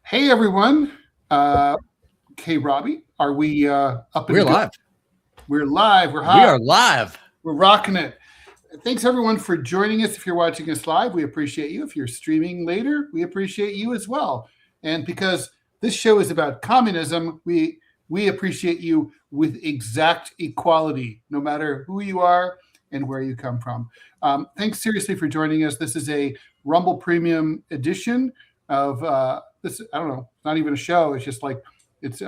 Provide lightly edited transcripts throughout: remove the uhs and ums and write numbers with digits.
Hey everyone. Uh, hey Robby, are we up We're and good? live. We're live. We're We hot. are live. We're rocking it. Thanks everyone for joining us. If you're watching us live, we appreciate you. If you're streaming later, we appreciate you as well. And because this show is about communism, we appreciate you with exact equality, no matter who you are and where you come from. Thanks seriously for joining us. This is a Rumble Premium edition of this. I don't know, not even a show. It's just like it's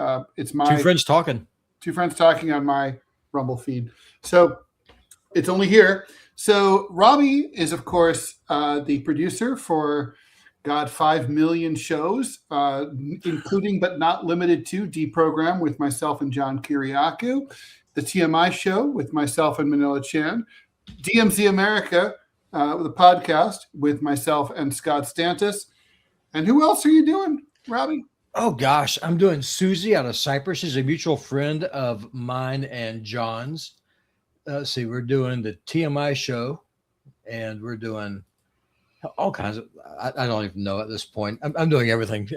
my Two friends talking. two friends talking on my Rumble feed. So it's only here. So Robby is, of course, the producer for 5 million shows, including but not limited to DeProgram with myself and John Kiriakou, the TMI show with myself and Manila Chan, DMZ America, the podcast with myself and Scott Stantis. And who else are you doing, Robby? Oh gosh, I'm doing Susie out of Cyprus. She's a mutual friend of mine and John's. See, we're doing the TMI show, and we're doing all kinds of. I don't even know at this point. I'm doing everything.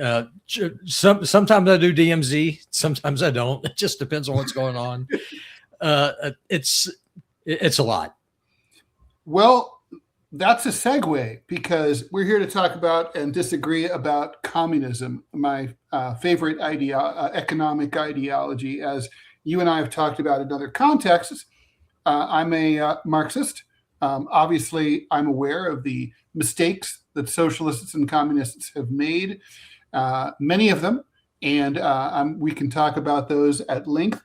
Sometimes I do DMZ, sometimes I don't. It just depends on what's going on. It's a lot. Well, that's a segue because we're here to talk about and disagree about communism, my favorite economic ideology. As you and I have talked about in other contexts, I'm a Marxist. Obviously, I'm aware of the mistakes that socialists and communists have made, many of them, and we can talk about those at length.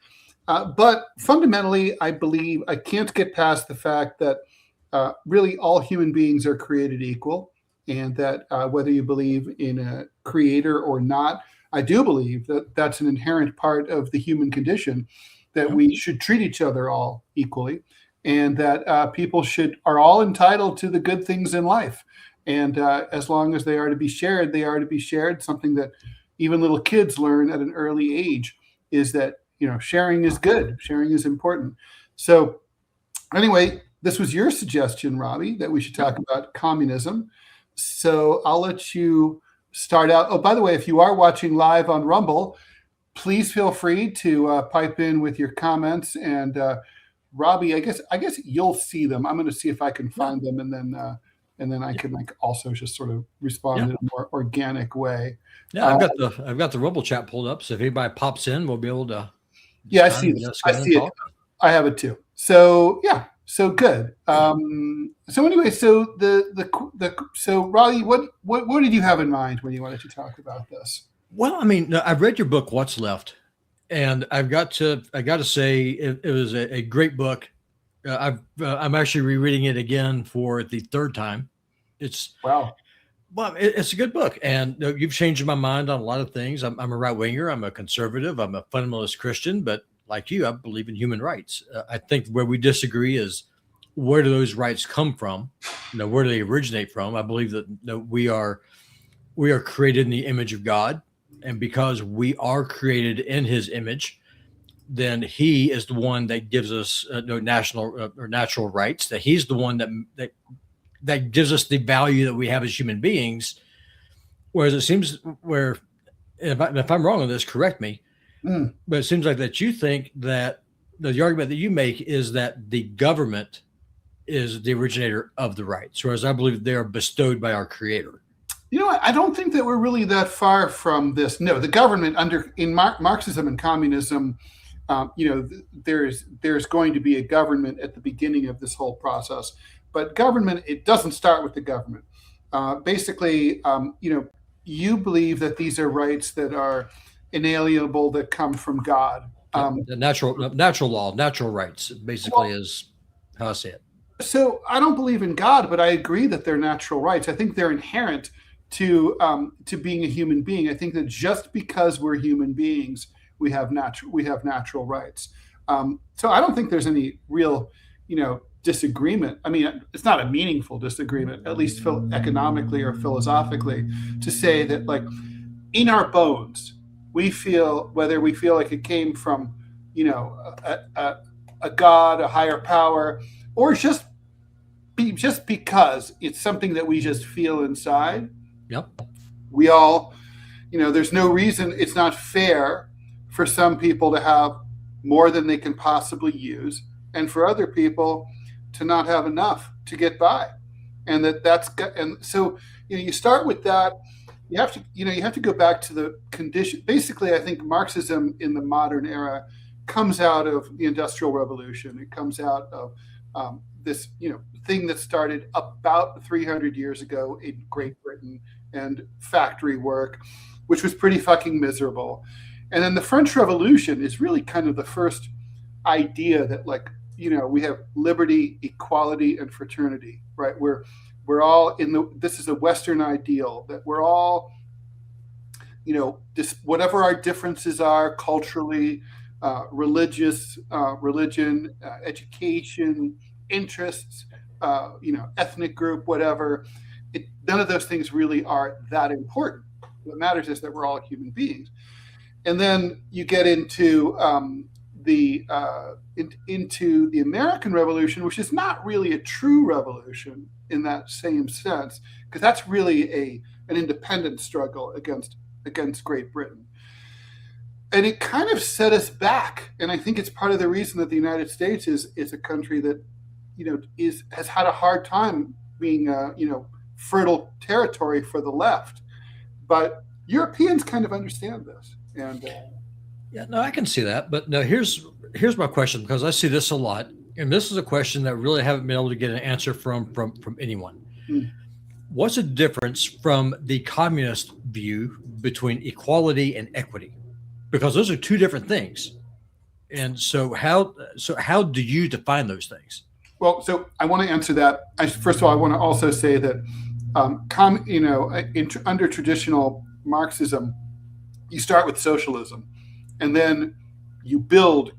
But fundamentally, I believe I can't get past the fact that really all human beings are created equal, and that whether you believe in a creator or not, I do believe that that's an inherent part of the human condition, that we should treat each other all equally, and that people are all entitled to the good things in life. And as long as they are to be shared, they are to be shared. Something that even little kids learn at an early age is that, sharing is good. Sharing is important. So anyway, this was your suggestion, Robby, that we should talk about communism. So I'll let you start out. Oh, by the way, if you are watching live on Rumble, please feel free to pipe in with your comments. And Robby, I guess you'll see them. I'm going to see if I can find them, and then I can also just sort of respond in a more organic way. Yeah, I've got the Rumble chat pulled up, so if anybody pops in, we'll be able to. Yeah, I see it. I see it. I have it too. So yeah. So good. So anyway, so so Robby, what did you have in mind when you wanted to talk about this? Well, I mean, I've read your book, What's Left, and I got to say it was a great book. I'm actually rereading it again for the third time. It's wow. Well, it's a good book, and you've changed my mind on a lot of things. I'm a right winger. I'm a conservative. I'm a fundamentalist Christian, but like you, I believe in human rights. I think where we disagree is where do those rights come from? Where do they originate from? I believe that we are created in the image of God, and because we are created in His image, then He is the one that gives us national or natural rights. That He's the one that gives us the value that we have as human beings. Whereas it seems if I'm wrong on this, correct me. But it seems like that you think that the argument that you make is that the government is the originator of the rights, whereas I believe they are bestowed by our Creator. I don't think that we're really that far from this. No, the government in Marxism and communism, there's going to be a government at the beginning of this whole process. But government, it doesn't start with the government. Basically, you believe that these are rights that are inalienable, that come from God. The natural law, natural rights, basically, is how I say it. So I don't believe in God, but I agree that they're natural rights. I think they're inherent to being a human being. I think that just because we're human beings, we have natural rights. So I don't think there's any real, disagreement. I mean, it's not a meaningful disagreement, at least economically or philosophically, to say that in our bones, we feel, whether we feel like it came from, a God, a higher power, or just because it's something that we just feel inside. Yep. We all, there's no reason, it's not fair for some people to have more than they can possibly use, and for other people to not have enough to get by. And and so, you start with that. You have to go back to the condition. Basically, I think Marxism in the modern era comes out of the Industrial Revolution. It comes out of this, thing that started about 300 years ago in Great Britain, and factory work, which was pretty fucking miserable. And then the French Revolution is really kind of the first idea that, like, we have liberty, equality, and fraternity, right? We're all this is a Western ideal that we're all, whatever our differences are culturally, religion, education, interests, ethnic group, whatever. None of those things really are that important. What matters is that we're all human beings. And then you get into into the American Revolution, which is not really a true revolution in that same sense, because that's really an independence struggle against Great Britain. And it kind of set us back. And I think it's part of the reason that the United States is a country that, has had a hard time being, fertile territory for the left. But Europeans kind of understand this. And yeah, no, I can see that. But no, here's my question, because I see this a lot. And this is a question that really haven't been able to get an answer from anyone. What's the difference from the communist view between equality and equity? Because those are two different things. And so how do you define those things? Well, so I want to answer that. First of all, I want to also say that, under traditional Marxism, you start with socialism, and then you build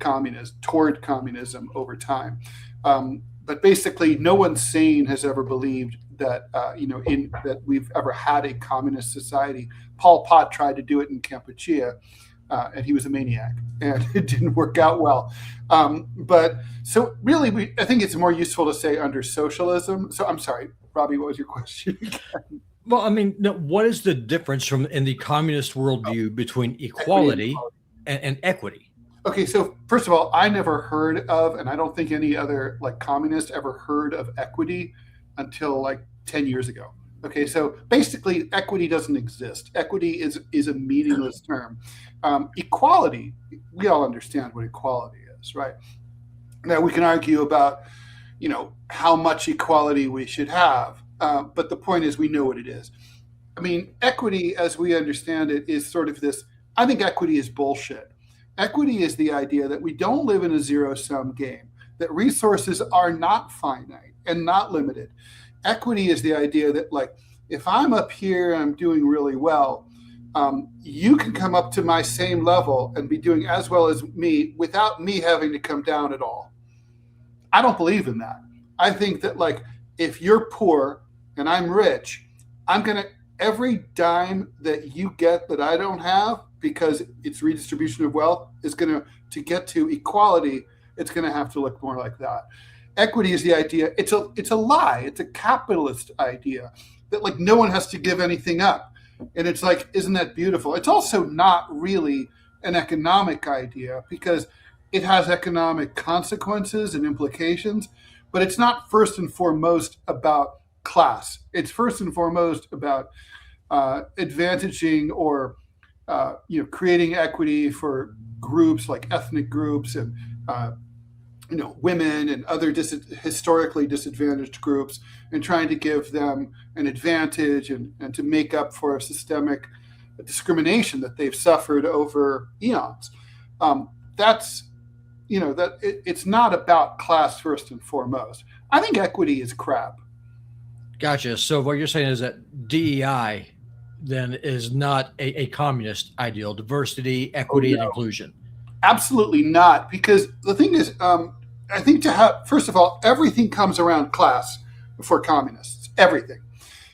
toward communism over time. But basically, no one sane has ever believed that that we've ever had a communist society. Pol Pot tried to do it in Kampuchea, and he was a maniac, and it didn't work out well. But so really, I think it's more useful to say under socialism. So I'm sorry, Robby, what was your question again? Well, I mean, no, what is the difference in the communist worldview between equality and equity? Okay, so first of all, I never heard of, and I don't think any other communist ever heard of equity until 10 years ago. Okay, so basically equity doesn't exist. Equity is a meaningless term. Equality, we all understand what equality is, right? Now we can argue about, how much equality we should have. But the point is, we know what it is. I mean, equity, as we understand it, is sort of this. I think equity is bullshit. Equity is the idea that we don't live in a zero-sum game, that resources are not finite and not limited. Equity is the idea that, if I'm up here and I'm doing really well, you can come up to my same level and be doing as well as me without me having to come down at all. I don't believe in that. I think that, if you're poor and I'm rich, every dime that you get that I don't have, because it's redistribution of wealth, is to get to equality, it's going to have to look more like that. Equity is the idea. It's a lie. It's a capitalist idea that no one has to give anything up. And it's isn't that beautiful? It's also not really an economic idea, because it has economic consequences and implications, but it's not first and foremost about class. It's first and foremost about advantaging or creating equity for groups like ethnic groups and women and other historically disadvantaged groups, and trying to give them an advantage and to make up for a systemic discrimination that they've suffered over eons. It's not about class first and foremost. I think equity is crap. Gotcha. So what you're saying is that DEI then is not a communist ideal, diversity, equity, and inclusion. Absolutely not. Because the thing is, I think first of all, everything comes around class for communists, everything.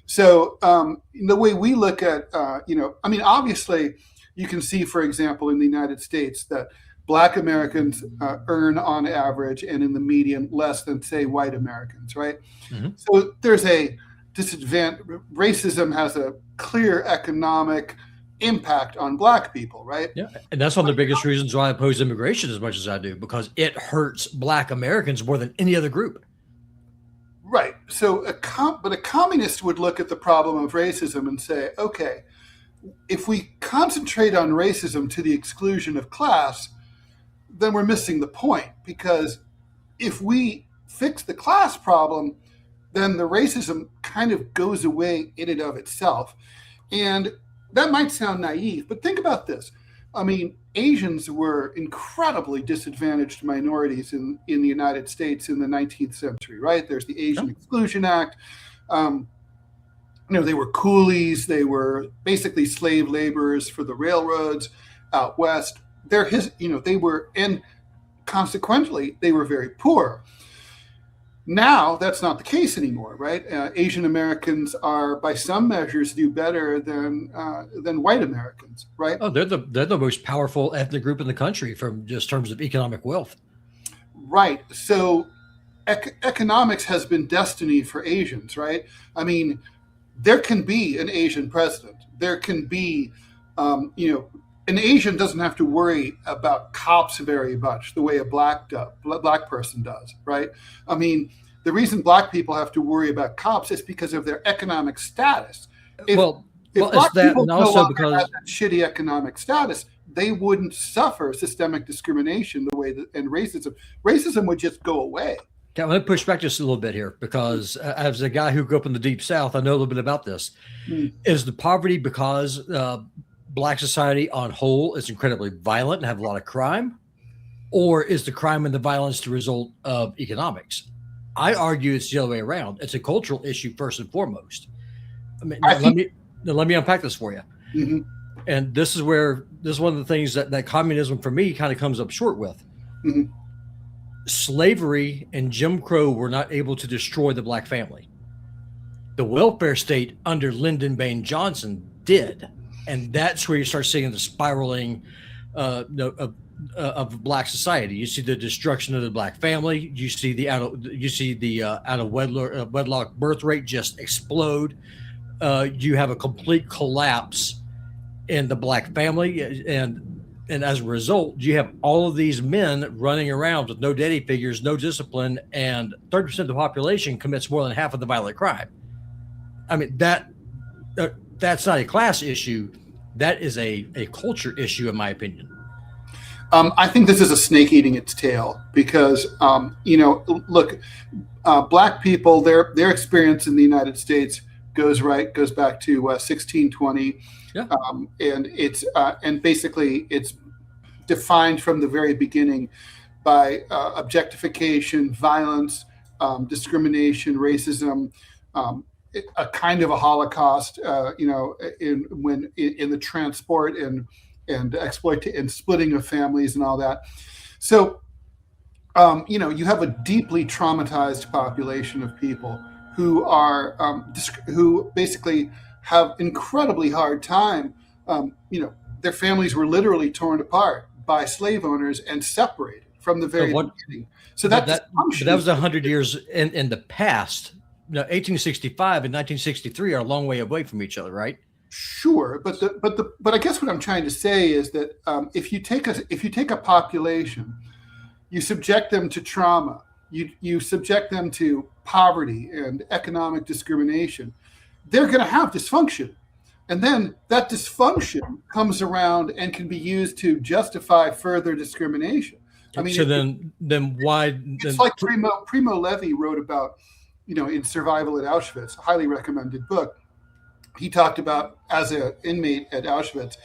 So the way we look at, obviously you can see, for example, in the United States that Black Americans earn on average and in the median less than, say, white Americans, right? Mm-hmm. So there's a disadvantage. Racism has a clear economic impact on black people, right? Yeah. And that's one of the biggest reasons why I oppose immigration as much as I do, because it hurts black Americans more than any other group. Right. So, but a communist would look at the problem of racism and say, okay, if we concentrate on racism to the exclusion of class, then we're missing the point, because if we fix the class problem, then the racism kind of goes away in and of itself. And that might sound naive, but think about this. I mean, Asians were incredibly disadvantaged minorities in the United States in the 19th century, right? There's the Asian Exclusion Act. They were coolies. They were basically slave laborers for the railroads out west. They were, and consequently, they were very poor. Now that's not the case anymore, right? Asian Americans are, by some measures, do better than white Americans, right? Oh, they're the most powerful ethnic group in the country from just terms of economic wealth. Right. So economics has been destiny for Asians, right? I mean, there can be an Asian president. There can be, an Asian doesn't have to worry about cops very much the way a black person does, right? I mean, the reason black people have to worry about cops is because of their economic status. If black people no longer had that shitty economic status, they wouldn't suffer systemic discrimination the way and racism would just go away. Okay, I'm going to push back just a little bit here, because as a guy who grew up in the Deep South, I know a little bit about this. Is the poverty because black society on whole is incredibly violent and have a lot of crime? Or is the crime and the violence the result of economics? I argue it's the other way around. It's a cultural issue first and foremost. I mean, let me unpack this for you. Mm-hmm. And this is one of the things that communism for me kind of comes up short with. Mm-hmm. Slavery and Jim Crow were not able to destroy the black family. The welfare state under Lyndon Baines Johnson did. And that's where you start seeing the spiraling of black society. You see the destruction of the black family. You see the out of wedlock birth rate just explode. You have a complete collapse in the black family, and as a result, you have all of these men running around with no daddy figures, no discipline, and 30% of the population commits more than half of the violent crime. I mean, that's not a class issue. That is a culture issue, in my opinion. I think this is a snake eating its tail, because, look, black people, their experience in the United States goes back to 1620. Yeah. And basically it's defined from the very beginning by objectification, violence, discrimination, racism, a kind of a Holocaust, in the transport and exploit and splitting of families and all that. So, you have a deeply traumatized population of people who are who basically have incredibly hard time. Their families were literally torn apart by slave owners and separated from the very beginning. So that was 100 years in the past. 1865 and 1963 are a long way away from each other, right? Sure, but I guess what I'm trying to say is that if you take a population, you subject them to trauma, you subject them to poverty and economic discrimination, they're going to have dysfunction. And then that dysfunction comes around and can be used to justify further discrimination. I mean, so then why? It's like Primo Levi wrote about, in Survival at Auschwitz, a highly recommended book. He talked about, as an inmate at Auschwitz,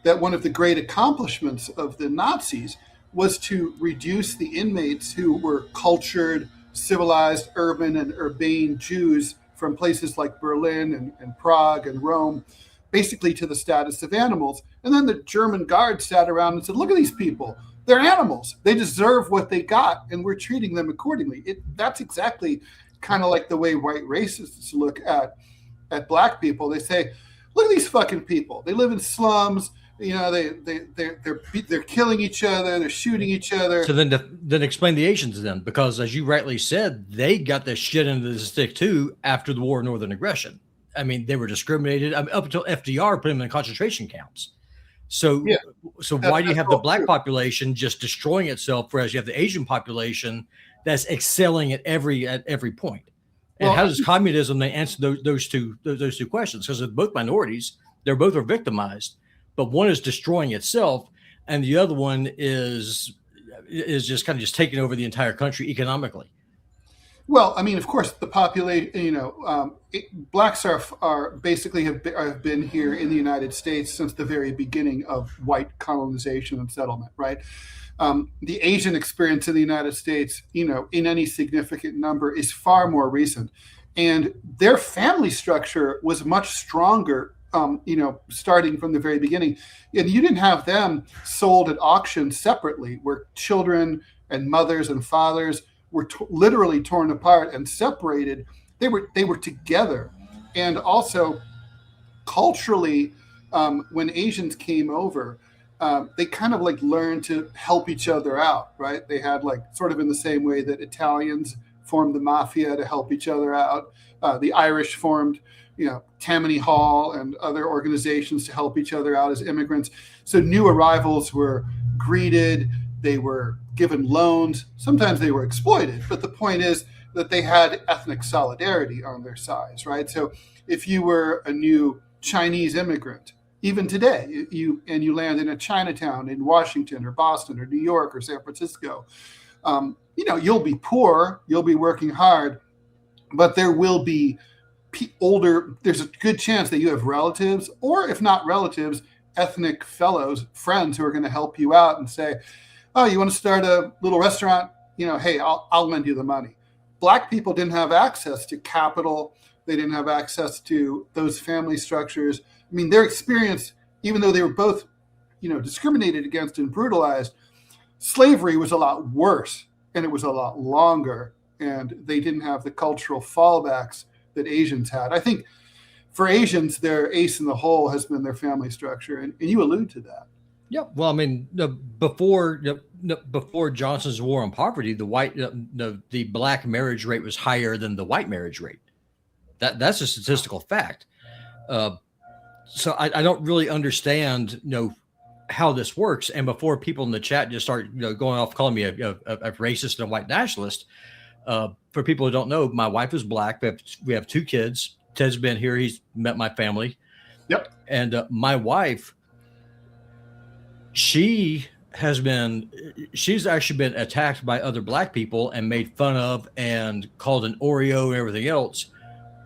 that one of the great accomplishments of the Nazis was to reduce the inmates who were cultured, civilized, urban, and urbane Jews from places like Berlin and Prague and Rome, basically to the status of animals. And then the German guards sat around and said, look at these people. They're animals. They deserve what they got, and we're treating them accordingly. That's exactly kind of like the way white racists look at black people. They say, look at these fucking people. They live in slums. They're killing each other. They're shooting each other. So then explain the Asians then, because as you rightly said, they got the shit into the stick too after the war of Northern Aggression. I mean, they were discriminated. I mean, up until FDR put them in concentration camps. So, Yeah, so why do you that's have the all black true. population just destroying itself, whereas you have the Asian population that's excelling at every point? And Well, how does communism then answer those two questions? Because they're both minorities, they're both are victimized, but one is destroying itself, and the other one is just kind of just taking over the entire country economically. well, I mean, of course, the population. Blacks are basically have been here in the United States since the very beginning of white colonization and settlement, right? The Asian experience in the United States, in any significant number, is far more recent, and their family structure was much stronger. Starting from the very beginning, and you didn't have them sold at auction separately, where children and mothers and fathers were literally torn apart and separated. They were together, and also culturally, when Asians came over, they kind of like learned to help each other out, right? They had like sort of in the same way that Italians formed the mafia to help each other out. The Irish formed, Tammany Hall and other organizations to help each other out as immigrants. So new arrivals were greeted, they were given loans, sometimes they were exploited. But the point is that they had ethnic solidarity on their side, right? So if you were a new Chinese immigrant, even today, you land in a Chinatown in Washington or Boston or New York or San Francisco, you'll be poor, you'll be working hard, but there will be there's a good chance that you have relatives, or if not relatives, ethnic fellows, friends who are going to help you out and say, oh, you want to start a little restaurant? Hey, I'll lend you the money. Black people didn't have access to capital. They didn't have access to those family structures. I mean, their experience, even though they were both, discriminated against and brutalized, slavery was a lot worse and it was a lot longer, and they didn't have the cultural fallbacks that Asians had. I think for Asians, their ace in the hole has been their family structure, and you allude to that. Yeah, well, I mean, before Johnson's war on poverty, the black marriage rate was higher than the white marriage rate. That's a statistical fact. So I don't really understand, how this works. And before people in the chat just start, going off calling me a racist and a white nationalist, for people who don't know, my wife is black. We have two kids. Ted's been here. He's met my family. Yep. And my wife, she's actually been attacked by other black people and made fun of and called an Oreo and everything else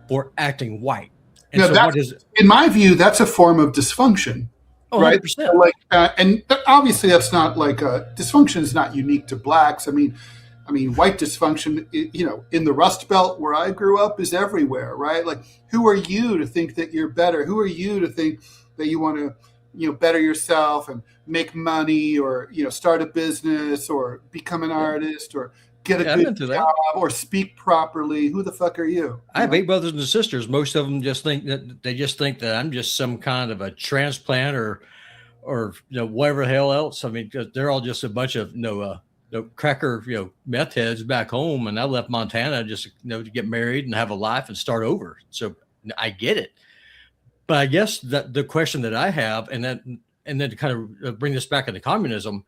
for acting white. And so in my view, that's a form of dysfunction. Oh, right? 100%. And obviously that's not dysfunction is not unique to blacks. I mean, white dysfunction, in the Rust Belt where I grew up is everywhere, right? Like, who are you to think that you're better? Who are you to think that you want to, better yourself and make money, or, start a business, or become an artist, or get a good job, or speak properly? Who the fuck are you? I have 8 brothers and sisters. Most of them just think that I'm just some kind of a transplant or whatever the hell else. I mean, they're all just a bunch of cracker meth heads back home, and I left Montana just to get married and have a life and start over. So I get it, but I guess that the question that I have, and then to kind of bring this back into communism,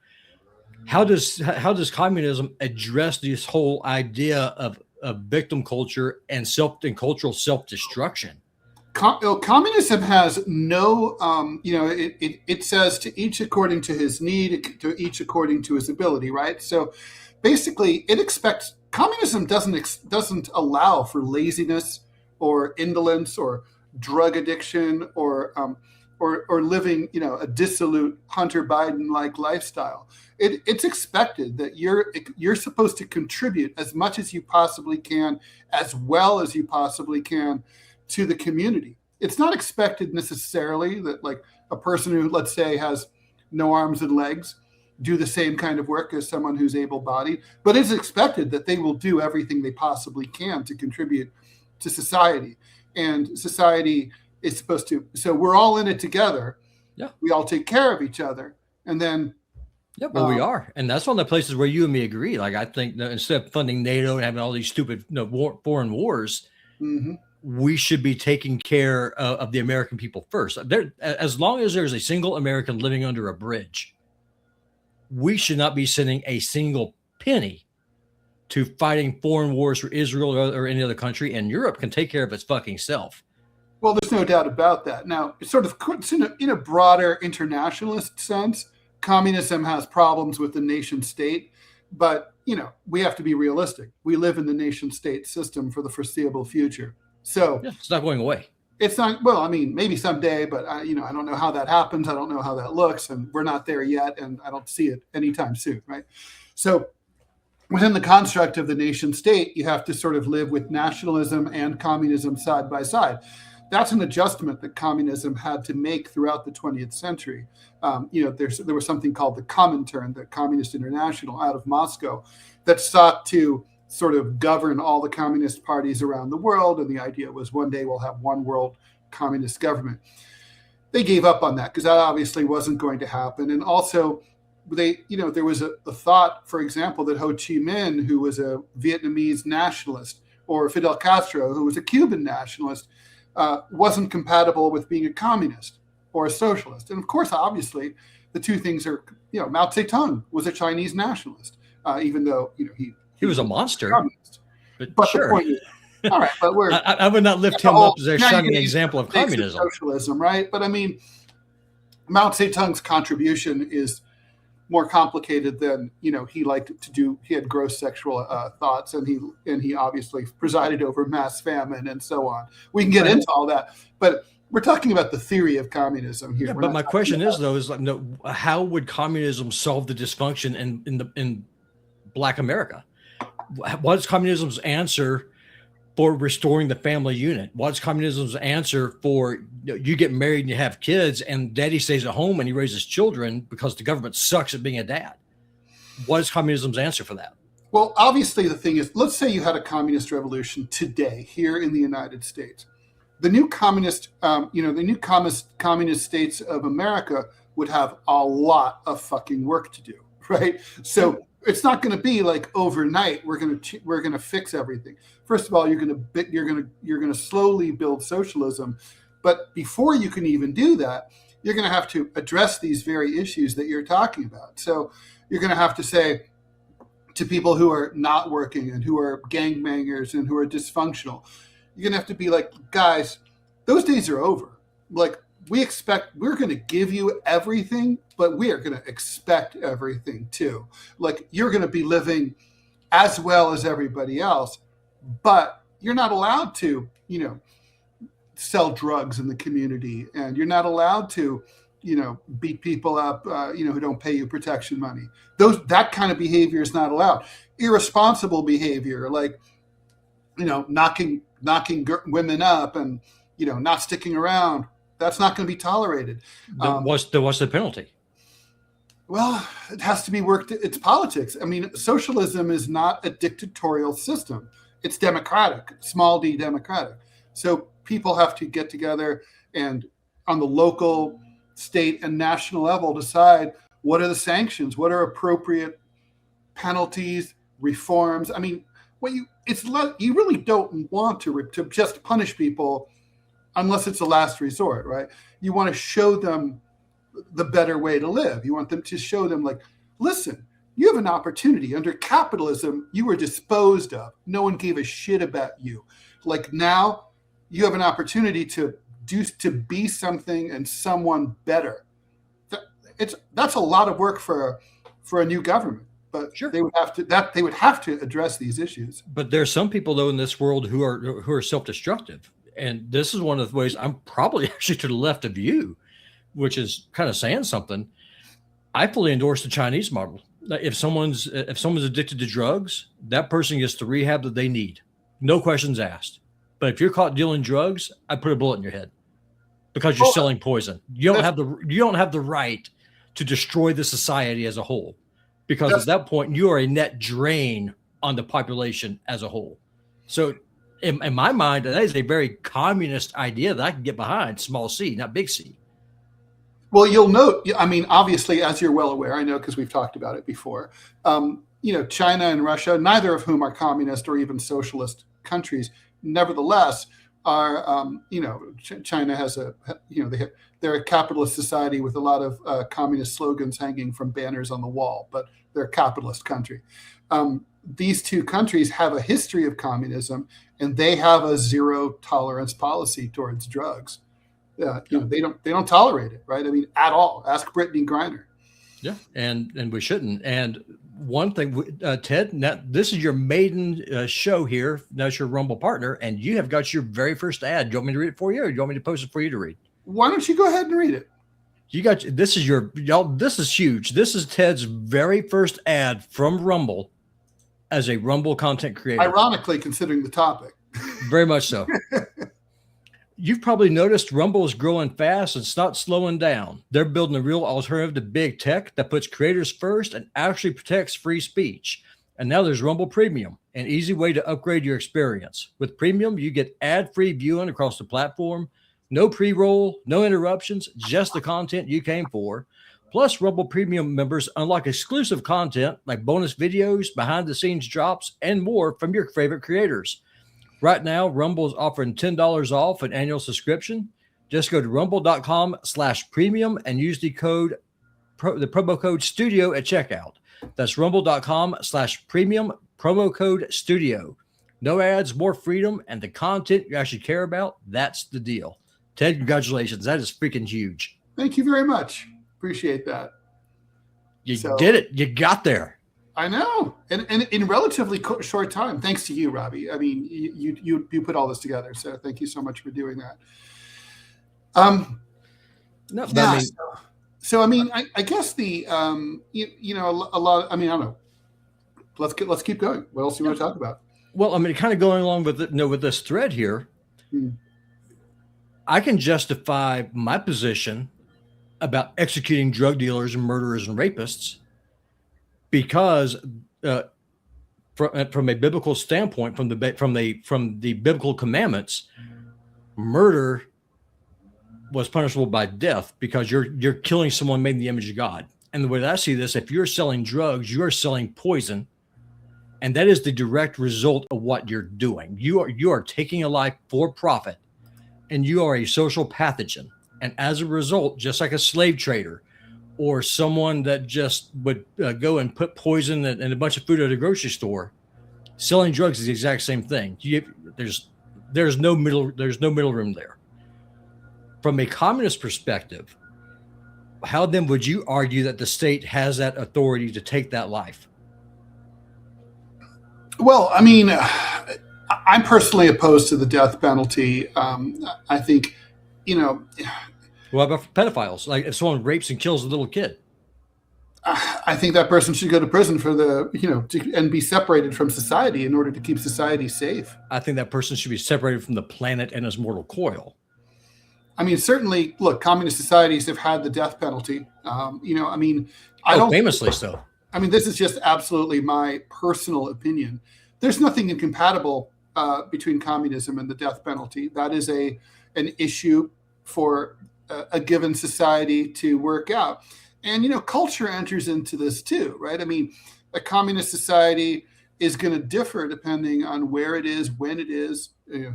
how does communism address this whole idea of victim culture and cultural self-destruction? Communism has no, it says to each according to his need, to each according to his ability, right? So basically, communism doesn't allow for laziness or indolence or drug addiction or living, a dissolute Hunter Biden-like lifestyle. It's expected that you're supposed to contribute as much as you possibly can, as well as you possibly can, to the community. It's not expected necessarily that, like, a person who, let's say, has no arms and legs do the same kind of work as someone who's able-bodied, but it's expected that they will do everything they possibly can to contribute to society. And society is supposed to, so we're all in it together. Yeah. We all take care of each other. And then we are. And that's one of the places where you and me agree. Like, I think that instead of funding NATO and having all these stupid foreign wars, mm-hmm. we should be taking care of the American people first. As long as there's a single American living under a bridge, we should not be sending a single penny to fighting foreign wars for Israel or any other country, and Europe can take care of its fucking self. Well, there's no doubt about that. Now, it's sort of in a broader internationalist sense, communism has problems with the nation state, but we have to be realistic. We live in the nation state system for the foreseeable future. So it's not going away. It's not, well, I mean, maybe someday, but I don't know how that happens. I don't know how that looks, and we're not there yet, and I don't see it anytime soon, right? So within the construct of the nation state, you have to sort of live with nationalism and communism side by side. That's an adjustment that communism had to make throughout the 20th century. There was something called the Comintern, the Communist International out of Moscow, that sought to sort of govern all the communist parties around the world. And the idea was one day we'll have one world communist government. They gave up on that because that obviously wasn't going to happen. And also, there was a thought, for example, that Ho Chi Minh, who was a Vietnamese nationalist, or Fidel Castro, who was a Cuban nationalist, wasn't compatible with being a communist or a socialist. And of course, obviously, the two things are, Mao Zedong was a Chinese nationalist, even though, he was a monster. But sure. The point is, all right, but I would not lift him up as a shining example of communism. Socialism, right? But I mean, Mao Zedong's contribution is more complicated than he liked to do. He had gross sexual thoughts, and he obviously presided over mass famine and so on. We can get into all that, but we're talking about the theory of communism here. Yeah, but my question is how would communism solve the dysfunction in Black America? What's communism's answer for restoring the family unit? What's communism's answer for you get married and you have kids and daddy stays at home and he raises children because the government sucks at being a dad? What is communism's answer for that? Well, obviously the thing is, let's say you had a communist revolution today here in the United States. The new communist states of America would have a lot of fucking work to do, right? So it's not going to be like overnight. We're going to fix everything. First of all, you're going to slowly build socialism, but before you can even do that, you're going to have to address these very issues that you're talking about. So you're going to have to say to people who are not working and who are gangbangers and who are dysfunctional, you're going to have to be like, guys, those days are over. Like, we're going to give you everything, but we are going to expect everything too. Like, you're going to be living as well as everybody else, but you're not allowed to, sell drugs in the community, and you're not allowed to, beat people up, who don't pay you protection money. That kind of behavior is not allowed. Irresponsible behavior, like, knocking women up and, not sticking around. That's not going to be tolerated. What's the penalty? Well, it has to be worked. It's politics. I mean, socialism is not a dictatorial system. It's democratic, small d democratic. So people have to get together and on the local, state, and national level decide what are the sanctions, what are appropriate penalties, reforms. I mean, you really don't want to just punish people unless it's a last resort, right? You want to show them the better way to live. You want them to show them, like, listen, you have an opportunity. Under capitalism, you were disposed of. No one gave a shit about you. Like, now you have an opportunity to be something and someone better. That's a lot of work for a new government. But sure, they would have to address these issues. But there are some people, though, in this world who are self-destructive. And this is one of the ways I'm probably actually to the left of you, which is kind of saying something. I fully endorse the Chinese model. If someone's addicted to drugs, that person gets the rehab that they need. No questions asked. But if you're caught dealing drugs, I put a bullet in your head because you're selling poison. You don't have the right to destroy the society as a whole, because at that point you are a net drain on the population as a whole. So in my mind, that is a very communist idea that I can get behind, small c, not big C. Well, you'll note, I mean, obviously, as you're well aware, I know because we've talked about it before, China and Russia, neither of whom are communist or even socialist countries, nevertheless, are, China has they're a capitalist society with a lot of communist slogans hanging from banners on the wall, but they're a capitalist country. These two countries have a history of communism, and they have a zero tolerance policy towards drugs. They don't tolerate it, right? I mean, at all. Ask Brittany Griner. Yeah, and we shouldn't. And one thing, Ted, now this is your maiden show here. That's your Rumble partner, and you have got your very first ad. Do you want me to read it for you, or do you want me to post it for you to read? Why don't you go ahead and read it? This is this is huge. This is Ted's very first ad from Rumble as a Rumble content creator. Ironically, considering the topic. Very much so. You've probably noticed Rumble is growing fast and it's not slowing down. They're building a real alternative to big tech that puts creators first and actually protects free speech. And now there's Rumble Premium, an easy way to upgrade your experience. With Premium, you get ad-free viewing across the platform, no pre-roll, no interruptions, just the content you came for. Plus, Rumble Premium members unlock exclusive content like bonus videos, behind-the-scenes drops, and more from your favorite creators. Right now, Rumble is offering $10 off an annual subscription. Just go to rumble.com/premium and use the promo code studio at checkout. That's rumble.com/premium, promo code studio. No ads, more freedom, and the content you actually care about. That's the deal. Ted, congratulations. That is freaking huge. Thank you very much. Appreciate that. You did it. You got there. I know, and in relatively short time, thanks to you, Robby. I mean, you put all this together, so thank you so much for doing that. So I mean, I guess the a lot. I mean, I don't know. Let's keep going. What else do you want to talk about? Well, I mean, kind of going along with with this thread here, I can justify my position about executing drug dealers and murderers and rapists. Because from a biblical standpoint, from the biblical commandments, murder was punishable by death because you're killing someone made in the image of God. And the way that I see this, if you're selling drugs, you are selling poison, and that is the direct result of what you're doing. You are taking a life for profit, and you are a social pathogen. And as a result, just like a slave trader, or someone that just would go and put poison in a bunch of food at a grocery store, selling drugs is the exact same thing. There's no middle room there. From a communist perspective, how then would you argue that the state has that authority to take that life? Well, I mean, I'm personally opposed to the death penalty. I think, What about pedophiles? Like if someone rapes and kills a little kid? I think that person should go to prison for and be separated from society in order to keep society safe. I think that person should be separated from the planet and its mortal coil. I mean, certainly, look, communist societies have had the death penalty. Famously so. I mean, this is just absolutely my personal opinion. There's nothing incompatible between communism and the death penalty. That is an issue for a given society to work out. And, culture enters into this too, right? I mean, a communist society is going to differ depending on where it is, when it is,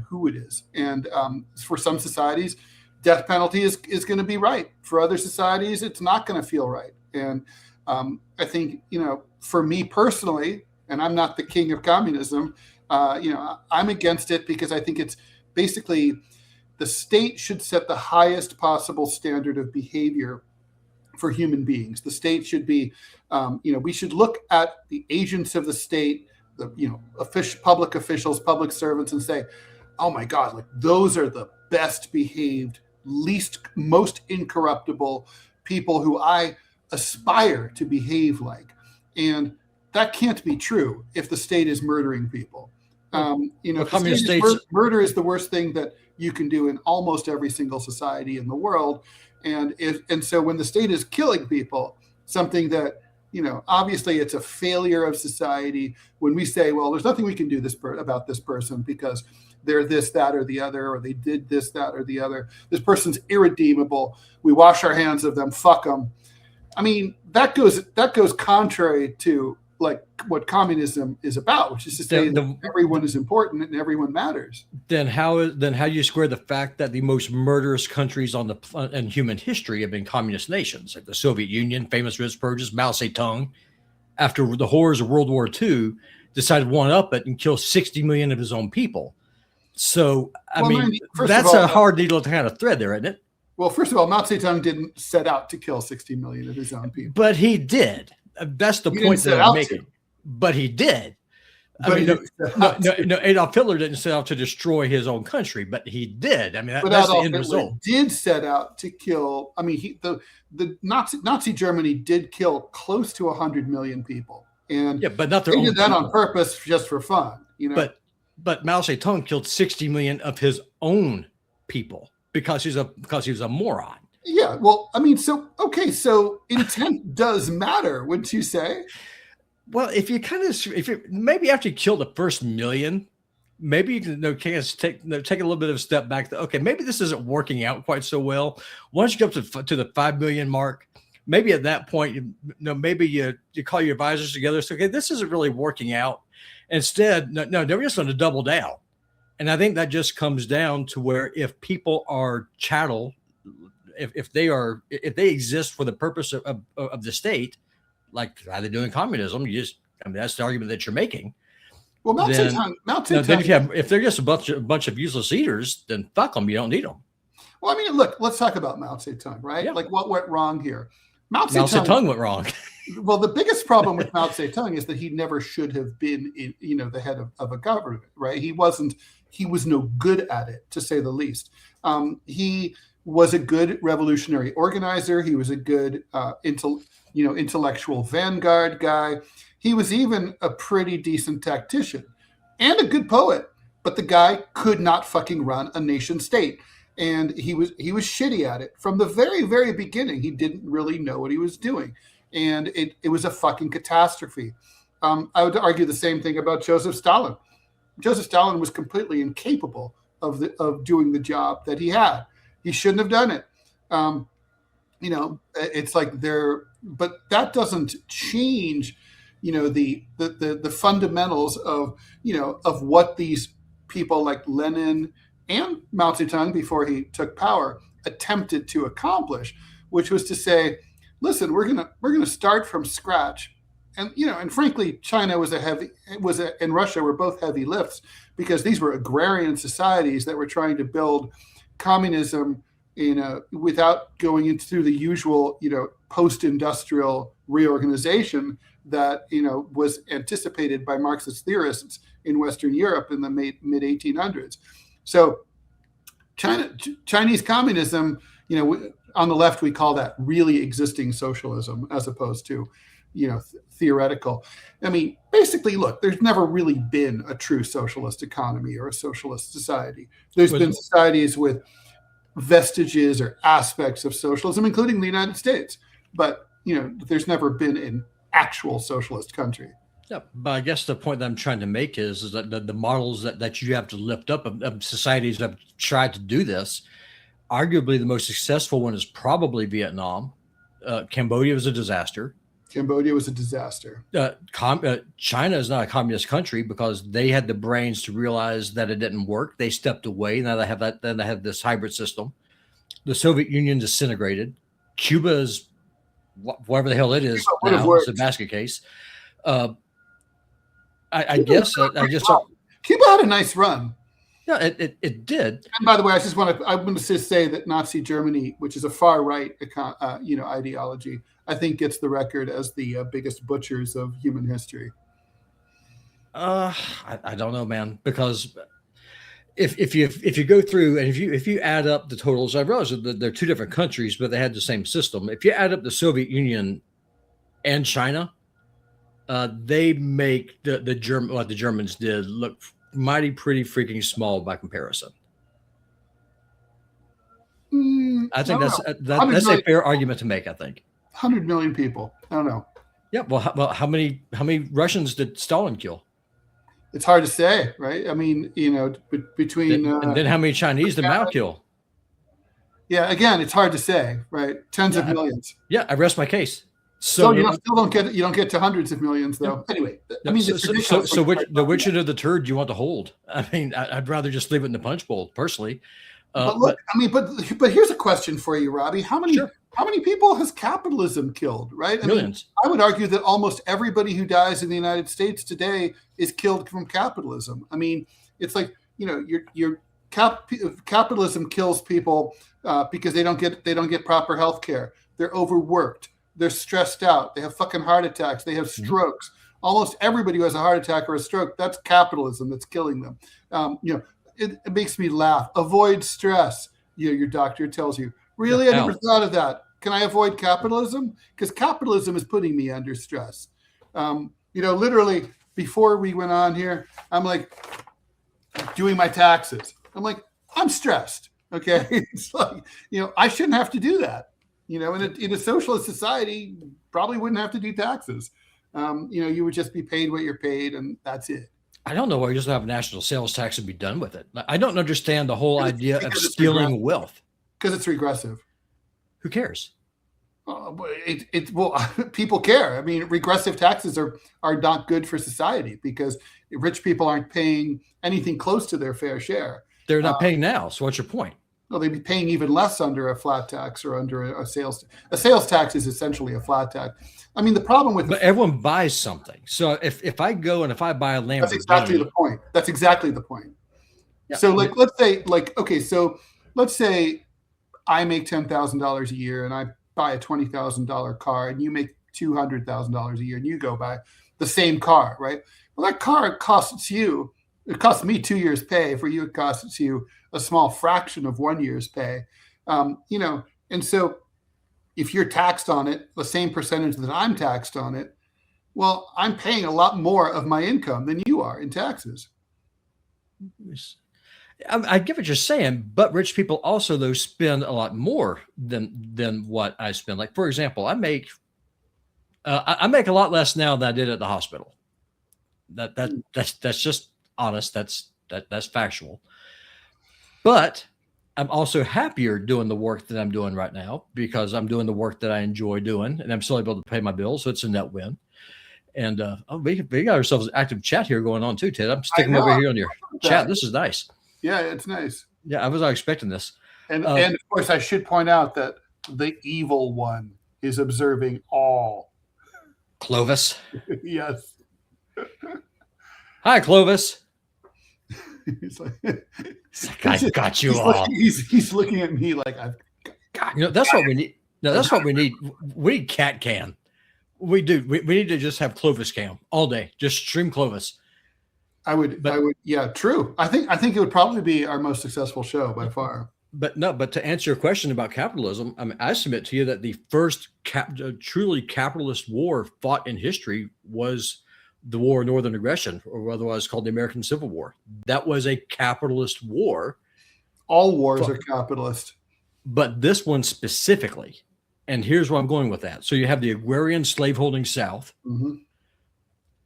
who it is. And for some societies, death penalty is going to be right. For other societies, it's not going to feel right. And I think, for me personally, and I'm not the king of communism, I'm against it because I think it's basically the state should set the highest possible standard of behavior for human beings. The state should be, we should look at the agents of the state, public officials, public servants, and say, oh my God, like those are the best behaved, most incorruptible people who I aspire to behave like. And that can't be true if the state is murdering people. Murder is the worst thing that you can do in almost every single society in the world. And so when the state is killing people, something that, obviously it's a failure of society when we say, well, there's nothing we can do about this person because they're this, that, or the other, or they did this, that, or the other. This person's irredeemable. We wash our hands of them. Fuck them. I mean, that goes contrary to like what communism is about, which is to say that everyone is important and everyone matters. Then how do you square the fact that the most murderous countries in human history have been communist nations, like the Soviet Union, famous for its purges, Mao Zedong, after the horrors of World War II, decided to one up it and kill 60 million of his own people. So, that's a hard needle to kind of thread there, isn't it? Well, first of all, Mao Zedong didn't set out to kill 60 million of his own people. But he did. That's the point that I'm making. But he did. Adolf Hitler didn't set out to destroy his own country, but he did. I mean, that's the end result. Did set out to kill. I mean, the Nazi Germany did kill close to 100 million people, and but not their own. They did that on purpose, just for fun, But Mao Zedong killed 60 million of his own people because he was a moron. Yeah, well, I mean, so intent does matter, wouldn't you say? Well, maybe after you kill the first million, maybe you can take a little bit of a step back. Okay, maybe this isn't working out quite so well. Once you get up to the 5 million mark, maybe at that point, maybe you call your advisors together. So, okay, this isn't really working out. Instead, no, they're just going to double down. And I think that just comes down to where if people are chattel, if they exist for the purpose of the state, like how they do in communism, that's the argument that you're making. Well, Mao Zedong, if they're just a bunch of useless eaters, then fuck them. You don't need them. Well, I mean, look, let's talk about Mao Zedong, right? Yeah. Like what went wrong here? Mao Zedong went wrong. Well, the biggest problem with Mao Zedong is that he never should have been, the head of a government, right? He was no good at it, to say the least. He was a good revolutionary organizer. He was a good intellectual vanguard guy. He was even a pretty decent tactician and a good poet, but the guy could not fucking run a nation state. And he was shitty at it from the very, very beginning. He didn't really know what he was doing. And it was a fucking catastrophe. I would argue the same thing about Joseph Stalin. Joseph Stalin was completely incapable of doing the job that he had. He shouldn't have done it. It's like but that doesn't change, the fundamentals of what these people like Lenin and Mao Zedong, before he took power, attempted to accomplish, which was to say, listen, we're gonna start from scratch, and frankly, China and Russia were both heavy lifts because these were agrarian societies that were trying to build communism, without going through the usual, post-industrial reorganization that was anticipated by Marxist theorists in Western Europe in the mid 1800s. So Chinese communism, on the left, we call that really existing socialism as opposed to, theoretical. I mean, basically, look, there's never really been a true socialist economy or a socialist society. There's been societies with vestiges or aspects of socialism, including the United States. But, there's never been an actual socialist country. Yeah, but I guess the point that I'm trying to make is that the models that you have to lift up of societies that have tried to do this, arguably the most successful one is probably Vietnam. Cambodia was a disaster. China is not a communist country because they had the brains to realize that it didn't work. They stepped away. Now they have that. Then they have this hybrid system. The Soviet Union disintegrated. Cuba is whatever the hell it is now. It's a basket case. I guess Cuba had a nice run. Yeah, it did. And by the way, I want to just say that Nazi Germany, which is a far right, ideology, I think gets the record as the biggest butchers of human history. I don't know, man, because if you go through and if you add up the totals, I realize that they're two different countries, but they had the same system. If you add up the Soviet Union and China, they make what the Germans did look mighty pretty freaking small by comparison. I think that's a fair argument to make. I think 100 million people. I don't know. Yeah. Well, how many Russians did Stalin kill? It's hard to say, right? I mean, between and then how many Chinese did Mao kill? Yeah. Again, it's hard to say, right? Tens of millions. Yeah. I rest my case. So you still don't get to hundreds of millions though. Anyway, I mean, so which end of the turd do you want to hold? I mean, I'd rather just leave it in the punch bowl personally. But look, I mean, but here's a question for you, Robby. How many people has capitalism killed? Right? Millions. I would argue that almost everybody who dies in the United States today is killed from capitalism. I mean, it's like, you know, capitalism kills people because they don't get proper health care. They're overworked. They're stressed out. They have fucking heart attacks. They have strokes. Almost everybody who has a heart attack or a stroke, that's capitalism that's killing them. You know, it makes me laugh. Avoid stress. You know, your doctor tells you. Really? I never thought of that. Can I avoid capitalism? Because capitalism is putting me under stress. You know, literally before we went on here, I'm like doing my taxes. I'm like, I'm stressed. Okay. It's like, you know, I shouldn't have to do that. You know, in a socialist society, probably wouldn't have to do taxes. You know, you would just be paid what you're paid, and that's it. I don't know why you just have a national sales tax and be done with it. I don't understand the whole idea of stealing wealth. Because it's regressive. Who cares? Well, people care. I mean, regressive taxes are not good for society because rich people aren't paying anything close to their fair share. They're not paying now. So what's your point? Well, they'd be paying even less under a flat tax or under a sales. A sales tax is essentially a flat tax. I mean, the problem with... But everyone buys something. So if I go and if I buy a Lamborghini... That's exactly the point. That's exactly the point. Yeah. So let's say I make $10,000 a year and I buy a $20,000 car and you make $200,000 a year and you go buy the same car, right? Well, that car costs me 2 years' pay. For you, it costs you a small fraction of 1 year's pay. You know, and so if you're taxed on it, the same percentage that I'm taxed on it, well, I'm paying a lot more of my income than you are in taxes. I get what you're saying, but rich people also, though, spend a lot more than what I spend. Like, for example, I make a lot less now than I did at the hospital. That's just honest. That's factual. But I'm also happier doing the work that I'm doing right now because I'm doing the work that I enjoy doing, and I'm still able to pay my bills. So it's a net win. And we got ourselves an active chat here going on too, Ted. I'm sticking over here on your chat. This is nice. Yeah, it's nice. Yeah, I was not expecting this. And of course, I should point out that the evil one is observing all. Clovis. Yes. Hi, Clovis. He's like, I got you all. He's looking at me like I've got. You know, that's what we need. No, that's what we need. We need cat cam. We do. We need to just have Clovis cam all day. Just stream Clovis. I would. Yeah, true. I think it would probably be our most successful show by far. But to answer your question about capitalism, I mean, I submit to you that the first truly capitalist war fought in history was the War of Northern Aggression, or otherwise called the American Civil War. That was a capitalist war. All wars are capitalist. But this one specifically, and here's where I'm going with that. So you have the agrarian slaveholding South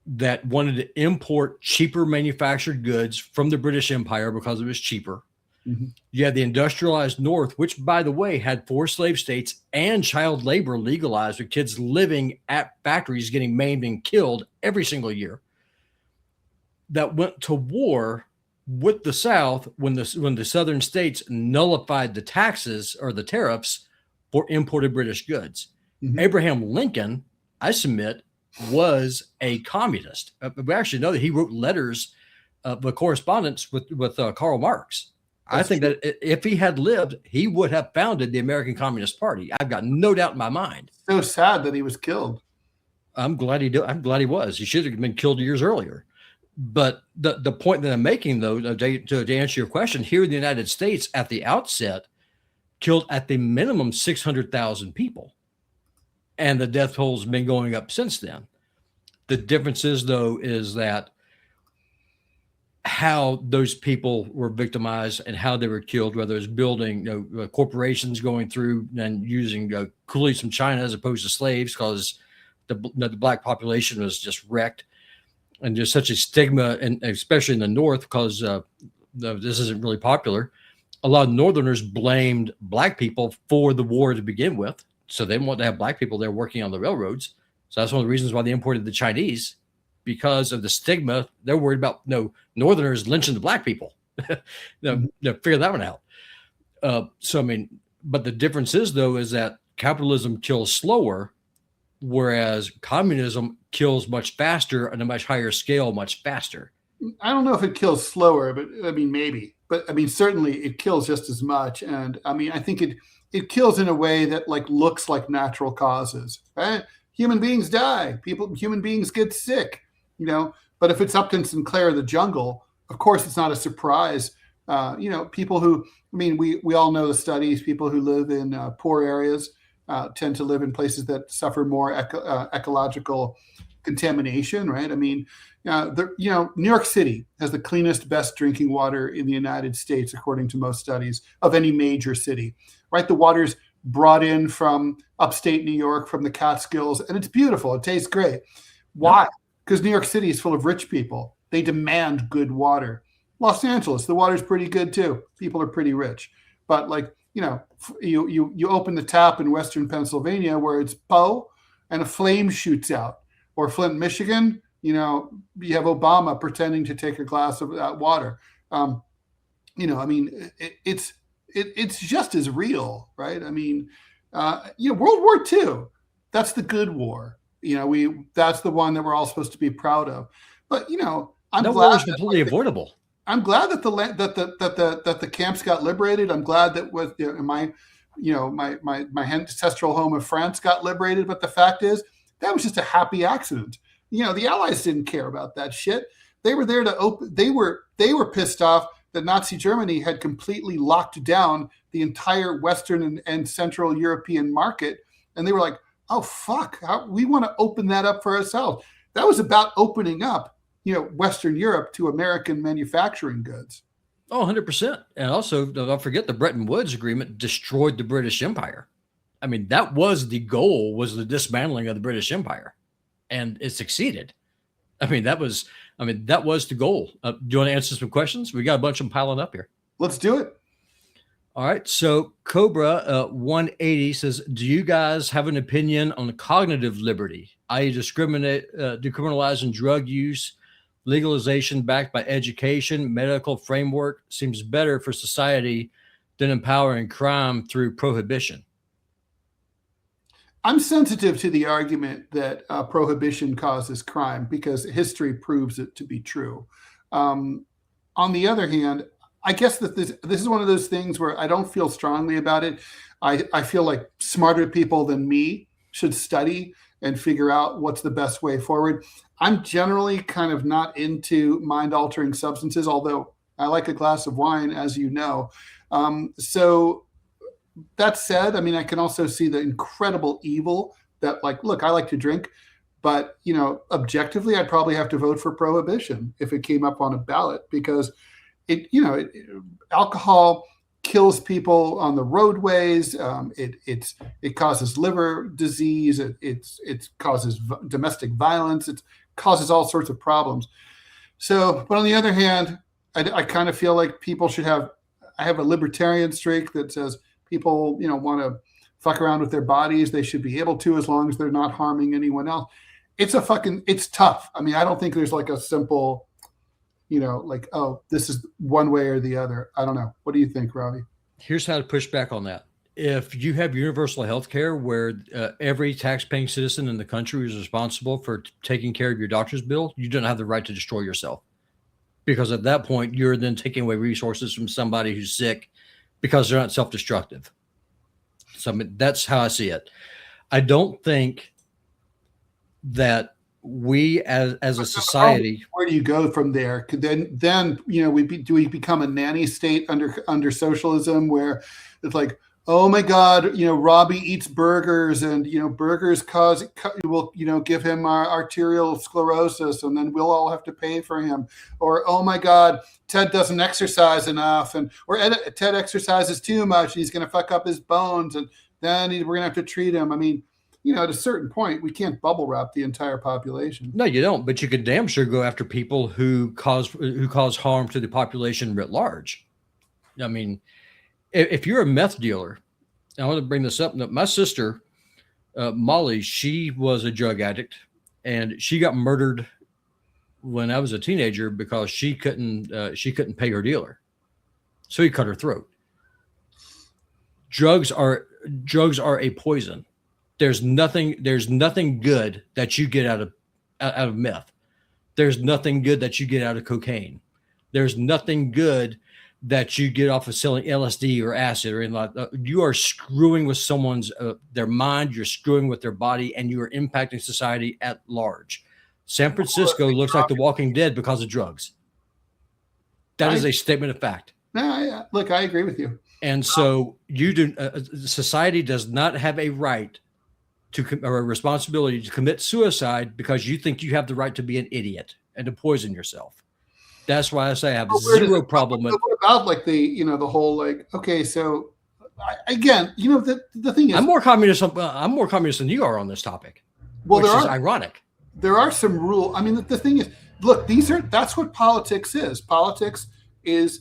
that wanted to import cheaper manufactured goods from the British Empire because it was cheaper. You had the industrialized North, which, by the way, had 4 slave states and child labor legalized, with kids living at factories getting maimed and killed every single year, that went to war with the South when the southern states nullified the taxes or the tariffs for imported British goods. Abraham Lincoln, I submit, was a communist. We actually know that he wrote letters of correspondence with Karl Marx. I think that if he had lived, he would have founded the American Communist Party. I've got no doubt in my mind. So sad that he was killed. I'm glad he did. I'm glad he was. He should have been killed years earlier. But the point that I'm making, though, to answer your question, here in the United States at the outset, killed at the minimum 600,000 people. And the death toll's been going up since then. The difference is, though, is that how those people were victimized and how they were killed, whether it's building corporations going through and using coolies from China as opposed to slaves, because the black population was just wrecked, and there's such a stigma, and especially in the North, because this isn't really popular. A lot of Northerners blamed black people for the war to begin with. So they want to have black people there working on the railroads. So that's one of the reasons why they imported the Chinese, because of the stigma. They're worried about Northerners lynching the black people. Figure that one out. So, I mean, but the difference is, though, is that capitalism kills slower, whereas communism kills much faster on a much higher scale, much faster. I don't know if it kills slower, but I mean, maybe. But I mean, certainly it kills just as much. And I mean, I think it kills in a way that like looks like natural causes. Right? Human beings die. Human beings get sick. But if it's Upton Sinclair, the jungle, of course, it's not a surprise. People who, I mean, we all know the studies. People who live in poor areas tend to live in places that suffer more ecological contamination, right? I mean, New York City has the cleanest, best drinking water in the United States, according to most studies, of any major city, right? The water's brought in from upstate New York, from the Catskills, and it's beautiful. It tastes great. Why? Because New York City is full of rich people. They demand good water. Los Angeles, the water's pretty good too. People are pretty rich. But like, you open the tap in Western Pennsylvania where it's Poe and a flame shoots out. Or Flint, Michigan, you have Obama pretending to take a glass of that water. I mean, it's just as real, right? I mean, World War II, that's the good war. That's the one that we're all supposed to be proud of. But I'm glad war is completely avoidable. I'm glad that the camps got liberated. I'm glad that my ancestral home of France got liberated. But the fact is, that was just a happy accident. The Allies didn't care about that shit. They were there to open. They were pissed off that Nazi Germany had completely locked down the entire Western and Central European market, and they were like, "Oh fuck, we want to open that up for ourselves." That was about opening up, Western Europe to American manufacturing goods. Oh, 100%. And also, don't forget, the Bretton Woods Agreement destroyed the British Empire. I mean, that was the goal, was the dismantling of the British Empire, and it succeeded. I mean, that was the goal. Do you want to answer some questions? We got a bunch of them piling up here. Let's do it. All right. So Cobra 180 says, do you guys have an opinion on cognitive liberty, i.e. decriminalizing drug use, legalization backed by education, medical framework seems better for society than empowering crime through prohibition? I'm sensitive to the argument that prohibition causes crime because history proves it to be true. On the other hand, I guess that this is one of those things where I don't feel strongly about it. I feel like smarter people than me should study and figure out what's the best way forward. I'm generally kind of not into mind-altering substances, although I like a glass of wine, as you know. So that said, I mean, I can also see the incredible evil that, like, look, I like to drink, but, objectively, I'd probably have to vote for prohibition if it came up on a ballot because alcohol kills people on the roadways. It causes liver disease. It causes domestic violence. It causes all sorts of problems. So, but on the other hand, I kind of feel like people should have. I have a libertarian streak that says people, want to fuck around with their bodies. They should be able to, as long as they're not harming anyone else. It's tough. I mean, I don't think there's like a simple, oh, this is one way or the other. I don't know. What do you think, Robby? Here's how to push back on that. If you have universal health care where every tax-paying citizen in the country is responsible for taking care of your doctor's bill, you don't have the right to destroy yourself. Because at that point, you're then taking away resources from somebody who's sick because they're not self-destructive. So that's how I see it. I don't think that we as a society. Where do you go from there? Then we become a nanny state under socialism where it's like, oh my God, Robby eats burgers and burgers will give him arterial sclerosis and then we'll all have to pay for him. Or oh my God, Ted doesn't exercise enough or Ted exercises too much. He's going to fuck up his bones and then we're going to have to treat him. I mean, at a certain point, we can't bubble wrap the entire population. No, you don't. But you could damn sure go after people who cause harm to the population writ large. I mean, if you're a meth dealer, I want to bring this up. My sister Molly, she was a drug addict, and she got murdered when I was a teenager because she couldn't pay her dealer, so he cut her throat. Drugs are drugs are a poison. There's nothing good that you get out of meth. There's nothing good that you get out of cocaine. There's nothing good that you get off of selling LSD or acid or anything like that. You are screwing with someone's their mind. You're screwing with their body, and you are impacting society at large. San Francisco looks like The Walking Dead because of drugs. That is a statement of fact. Look, I agree with you. And so society does not have a right or a responsibility to commit suicide because you think you have the right to be an idiot and to poison yourself. That's why I say I have zero problem with. What about like the whole like, okay, so again, the thing is, I'm more communist than you are on this topic. Well, which is ironic. There are some rules. I mean, the thing is, look, that's what politics is. Politics is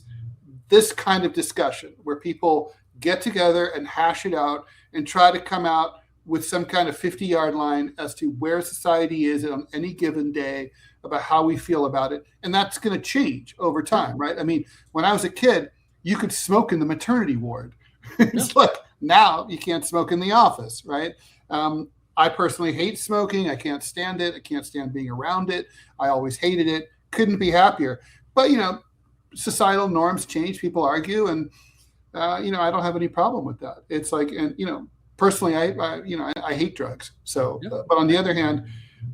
this kind of discussion where people get together and hash it out and try to come out with some kind of 50-yard line as to where society is on any given day about how we feel about it. And that's going to change over time, right? I mean, when I was a kid, you could smoke in the maternity ward. It's like now you can't smoke in the office, right? I personally hate smoking. I can't stand it. I can't stand being around it. I always hated it. Couldn't be happier. But, societal norms change. People argue. And, I don't have any problem with that. It's like, and, personally, I hate drugs. So, but on the other hand,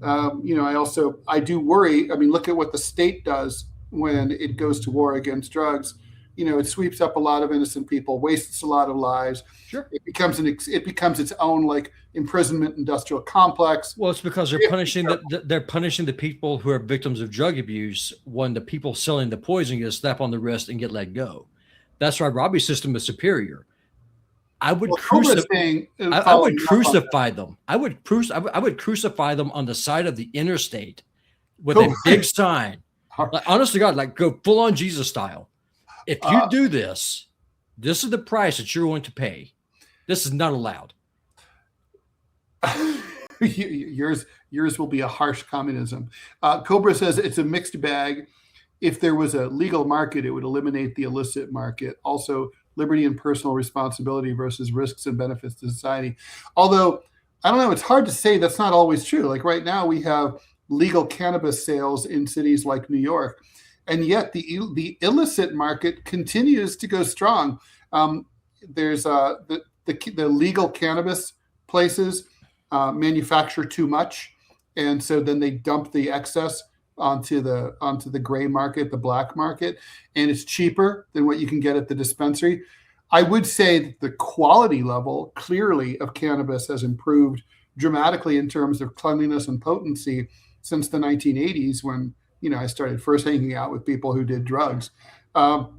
I do worry. I mean, look at what the state does when it goes to war against drugs. It sweeps up a lot of innocent people, wastes a lot of lives. Sure. It becomes its own like imprisonment industrial complex. Well, it's because they're punishing the people who are victims of drug abuse when the people selling the poison get a slap on the wrist and get let go. That's why Robby's system is superior. I would crucify them. I would crucify them on the side of the interstate with a big sign. Like, honest to God, like go full on Jesus style. If you do this, this is the price that you're going to pay. This is not allowed. Yours will be a harsh communism. Cobra says it's a mixed bag. If there was a legal market, it would eliminate the illicit market. Also, liberty and personal responsibility versus risks and benefits to society. Although, I don't know, it's hard to say that's not always true. Like right now, we have legal cannabis sales in cities like New York, and yet the illicit market continues to go strong. There's the legal cannabis places manufacture too much, and so then they dump the excess onto the gray market, the black market, and it's cheaper than what you can get at the dispensary. I would say that the quality level clearly of cannabis has improved dramatically in terms of cleanliness and potency since the 1980s when I started first hanging out with people who did drugs. On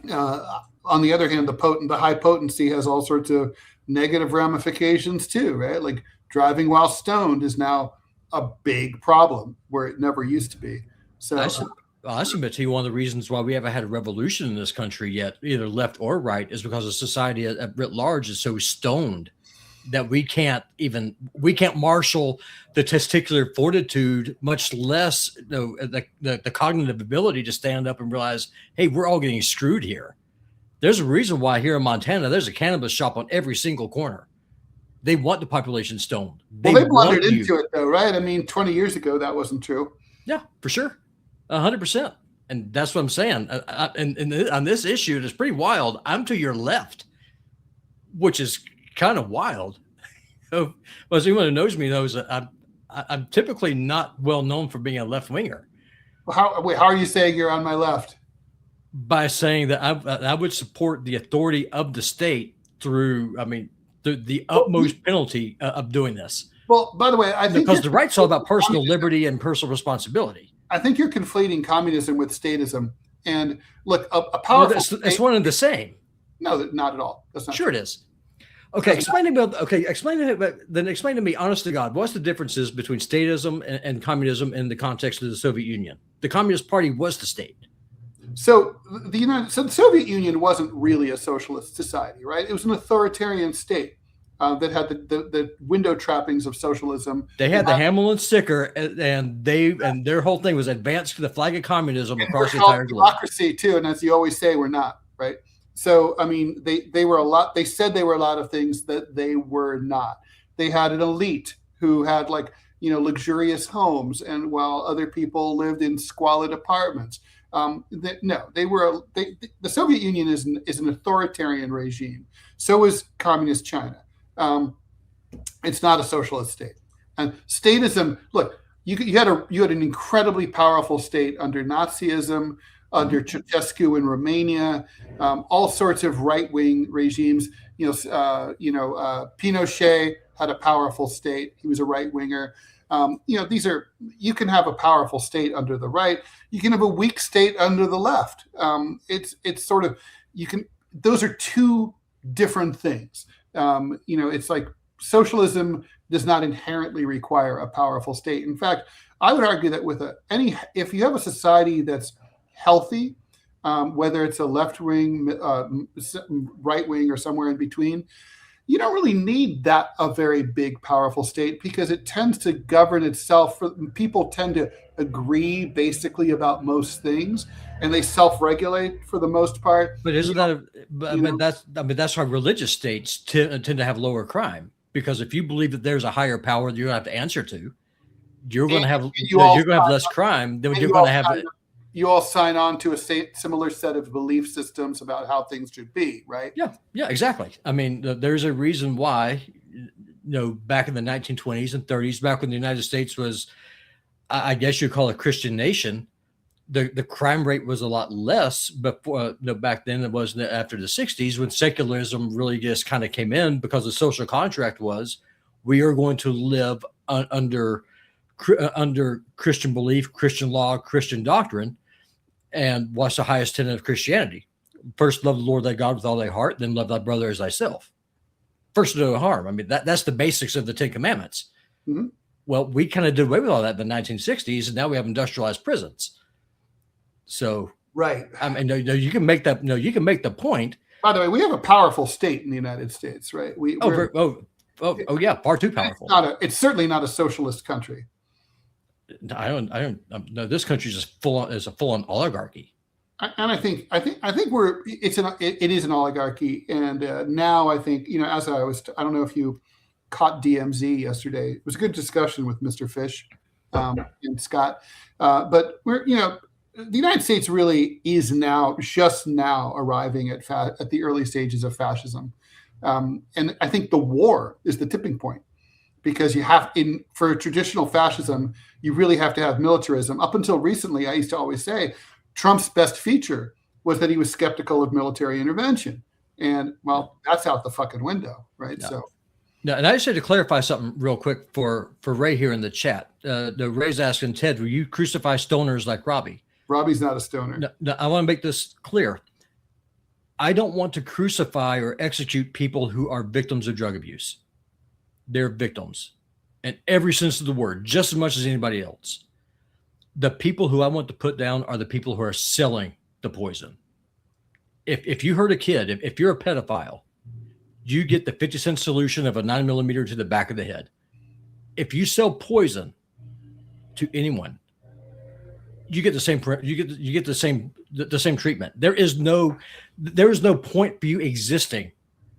the other hand, the high potency has all sorts of negative ramifications too, right? Like driving while stoned is now a big problem where it never used to be. So I submit to you one of the reasons why we haven't had a revolution in this country yet, either left or right, is because the society at writ large is so stoned that we can't marshal the testicular fortitude, much less the cognitive ability to stand up and realize, hey, we're all getting screwed here. There's a reason why here in Montana, there's a cannabis shop on every single corner. They want the population stoned. They blundered into it though, right? I mean, 20 years ago, that wasn't true. Yeah, for sure. 100%. And that's what I'm saying. And on this issue, it's pretty wild. I'm to your left, which is kind of wild. Well, as anyone who knows me knows that I'm typically not well known for being a left winger. How are you saying you're on my left? By saying that I would support the authority of the state through, the utmost penalty of doing this. Well, by the way, I think because the right's all about personal liberty and personal responsibility. I think you're conflating communism with statism. And look, a powerful it's one and the same. No, not at all. That's not sure true. It is. Okay, explain to me, honest to God, what's the differences between statism and communism in the context of the Soviet Union? The Communist Party was the state. So the Soviet Union wasn't really a socialist society, right? It was an authoritarian state. that had the window trappings of socialism. They had the Hamilton sticker, and their whole thing was advance to the flag of communism across the entire globe. Democracy too, and as you always say, we're not, right? So I mean, they were a lot. They said they were a lot of things that they were not. They had an elite who had luxurious homes, and while other people lived in squalid apartments. The Soviet Union is an authoritarian regime. So is communist China. It's not a socialist state. And statism. Look, you had an incredibly powerful state under Nazism, under Ceausescu in Romania, all sorts of right-wing regimes. Pinochet had a powerful state. He was a right-winger. You can have a powerful state under the right. You can have a weak state under the left. It's sort of, those are two different things. It's like socialism does not inherently require a powerful state. In fact, I would argue that if you have a society that's healthy, whether it's a left wing, right wing, or somewhere in between, you don't really need a very big, powerful state, because it tends to govern itself. People tend to agree basically about most things, and they self-regulate for the most part. But that's why religious states tend to have lower crime, because if you believe that there's a higher power that you don't have to answer to, you're going to have less crime than you're going to have. You all sign on to a similar set of belief systems about how things should be, right? Yeah, exactly. I mean, there's a reason why, back in the 1920s and 30s, back when the United States was, I guess you'd call it a Christian nation, the crime rate was a lot less before, back then it was after the 60s, when secularism really just kind of came in, because the social contract was, we are going to live under Christian belief, Christian law, Christian doctrine. And what's the highest tenet of Christianity? First, love the Lord thy God with all thy heart, then love thy brother as thyself. First, do no harm. I mean, that's the basics of the 10 Commandments. Mm-hmm. Well, we kind of did away with all that in the 1960s, and now we have industrialized prisons. So, right. I mean, you can make that. You can make the point. By the way, we have a powerful state in the United States, right? Yeah, far too powerful. It's certainly not a socialist country. I don't know. This country is a full-on oligarchy. And I think it is an oligarchy. And now I think, as I don't know if you caught DMZ yesterday. It was a good discussion with Mr. Fish and Scott. But the United States really is just now arriving at the early stages of fascism. And I think the war is the tipping point. Because for traditional fascism, you really have to have militarism. Up until recently, I used to always say Trump's best feature was that he was skeptical of military intervention. And well, that's out the fucking window, right? Yeah. So, now, and I just had to clarify something real quick for Ray here in the chat. The Ray's asking, Ted, will you crucify stoners like Robby? Robby's not a stoner. No, I want to make this clear. I don't want to crucify or execute people who are victims of drug abuse. They're victims in every sense of the word, just as much as anybody else. The people who I want to put down are the people who are selling the poison. If you hurt a kid, if you're a pedophile, you get the 50-cent solution of a 9mm to the back of the head. If you sell poison to anyone, you get the same. You get the same treatment. There is no point for you existing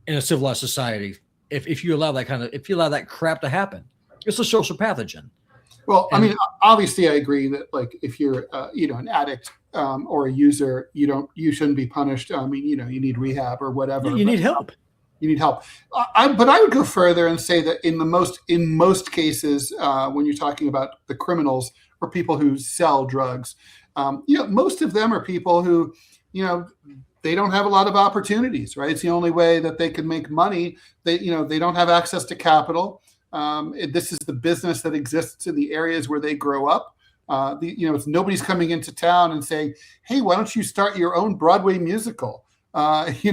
in a civilized society if you allow that crap to happen. It's a social pathogen. Well, I mean, obviously, I agree that if you're an addict or a user, you shouldn't be punished. I mean, you need rehab or whatever. You need help. You need help. But I would go further and say that in most cases, when you're talking about the criminals or people who sell drugs, most of them are people who, they don't have a lot of opportunities, right? It's the only way that they can make money. They don't have access to capital. This is the business that exists in the areas where they grow up. Nobody's coming into town and saying, "Hey, why don't you start your own Broadway musical?" This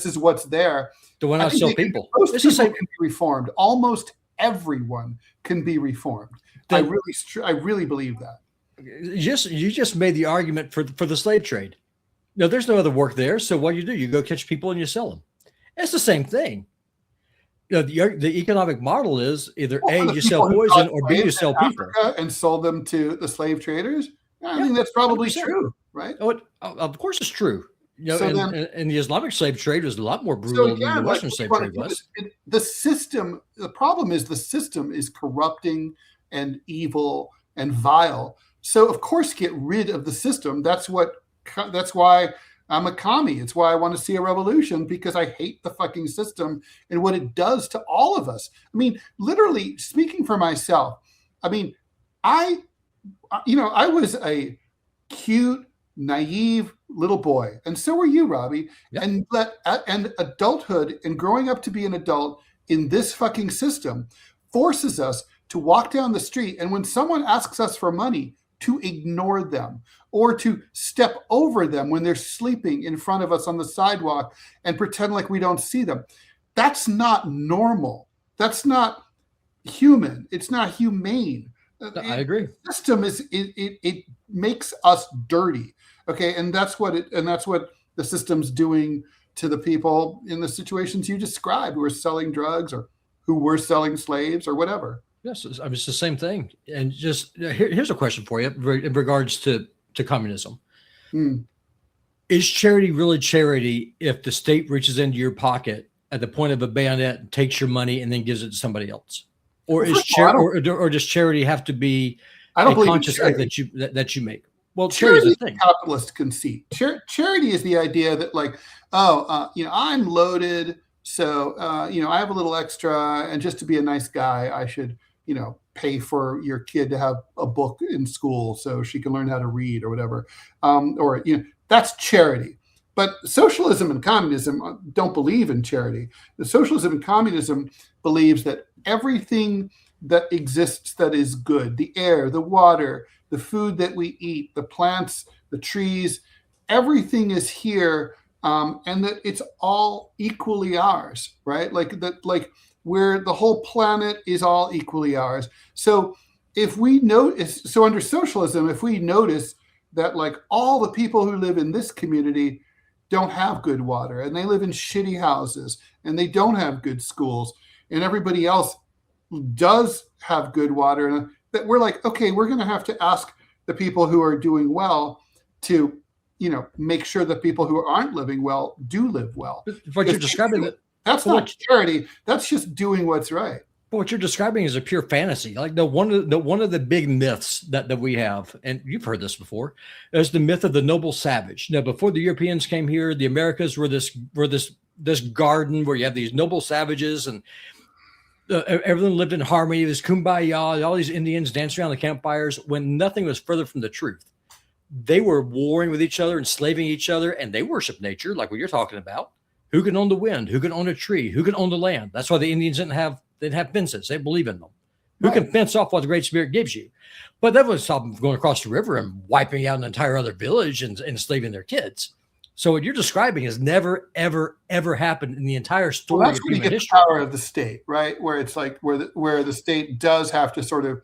is what's there. The one I sell people. Most people can be reformed. Almost everyone can be reformed. I really believe that. You just made the argument for the slave trade. No, there's no other work there. So what do? You go catch people and you sell them. It's the same thing. The economic model is either A, For the you sell people who poison, caught or B, you slaves sell in people. Africa and sold them to the slave traders. I Yeah, think that's probably 100%. true, right? Of course it's true. So And the Islamic slave trade was a lot more so brutal than the again, like Western what you slave want trade to do was. is the system. The problem is the system is corrupting and evil and vile. So of course, get rid of the system. That's why I'm a commie. It's why I want to see a revolution, because I hate the fucking system and what it does to all of us. I mean, literally speaking for myself. I mean, I was a cute, naive little boy, and so were you, Robby. Yep. And adulthood and growing up to be an adult in this fucking system forces us to walk down the street, and when someone asks us for money, to ignore them or to step over them when they're sleeping in front of us on the sidewalk and pretend like we don't see them. That's not normal. That's not human. It's not humane. I agree. The system it makes us dirty. Okay, and that's what the system's doing to the people in the situations you described, who are selling drugs or who were selling slaves or whatever. Yes, I mean, it's the same thing. And just here's a question for you in regards to communism. Is charity really charity if the state reaches into your pocket at the point of a bayonet and takes your money and then gives it to somebody else? Or does charity have to be a conscious act that you make? Well, charity is a thing. Capitalist conceit. Charity is the idea that, like, I'm loaded, so I have a little extra, and just to be a nice guy, I should pay for your kid to have a book in school so she can learn how to read or whatever. That's charity. But socialism and communism don't believe in charity. The socialism and communism believes that everything that exists that is good, the air, the water, the food that we eat, the plants, the trees, everything is here, and that it's all equally ours, right? Where the whole planet is all equally ours. So under socialism, if we notice that, like, all the people who live in this community don't have good water, and they live in shitty houses, and they don't have good schools, and everybody else does have good water, and that we're like, okay, we're going to have to ask the people who are doing well to, make sure that people who aren't living well do live well. But you're describing that's not charity. That's just doing what's right. But what you're describing is a pure fantasy. Like one of the big myths that we have, and you've heard this before, is the myth of the noble savage. Now, before the Europeans came here, the Americas were this garden where you have these noble savages, and everyone lived in harmony. It was kumbaya. All these Indians dancing around the campfires, when nothing was further from the truth. They were warring with each other, enslaving each other, and they worshiped nature, like what you're talking about. Who can own the wind? Who can own a tree? Who can own the land? That's why the Indians didn't have fences. They believe in them. Right. Who can fence off what the Great Spirit gives you? But that would stop them from going across the river and wiping out an entire other village and enslaving their kids. So what you're describing has never, ever, ever happened in the entire story of human history. The power of the state, right? Where it's like where the state does have to sort of,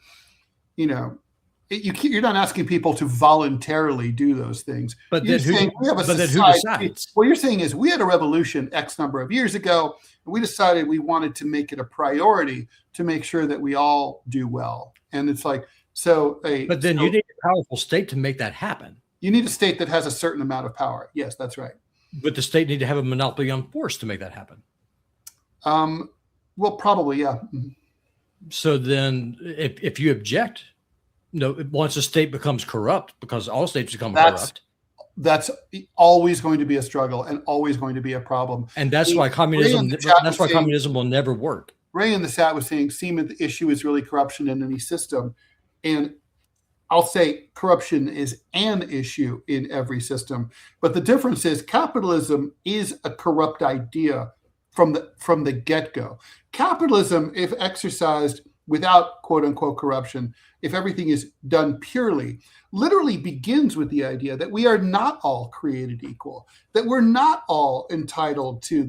you're not asking people to voluntarily do those things. But then who decides? What you're saying is we had a revolution X number of years ago, and we decided we wanted to make it a priority to make sure that we all do well. And it's like, But then you need a powerful state to make that happen. You need a state that has a certain amount of power. Yes, that's right. But the state need to have a monopoly on force to make that happen. Well, probably, yeah. So then if you object, once a state becomes corrupt, because all states become corrupt. That's always going to be a struggle and always going to be a problem. And that's why communism will never work. Ray in the chat was saying, Seaman, the issue is really corruption in any system. And I'll say corruption is an issue in every system. But the difference is capitalism is a corrupt idea from the get-go. Capitalism, if exercised without quote unquote corruption, if everything is done purely, literally begins with the idea that we are not all created equal, that we're not all entitled to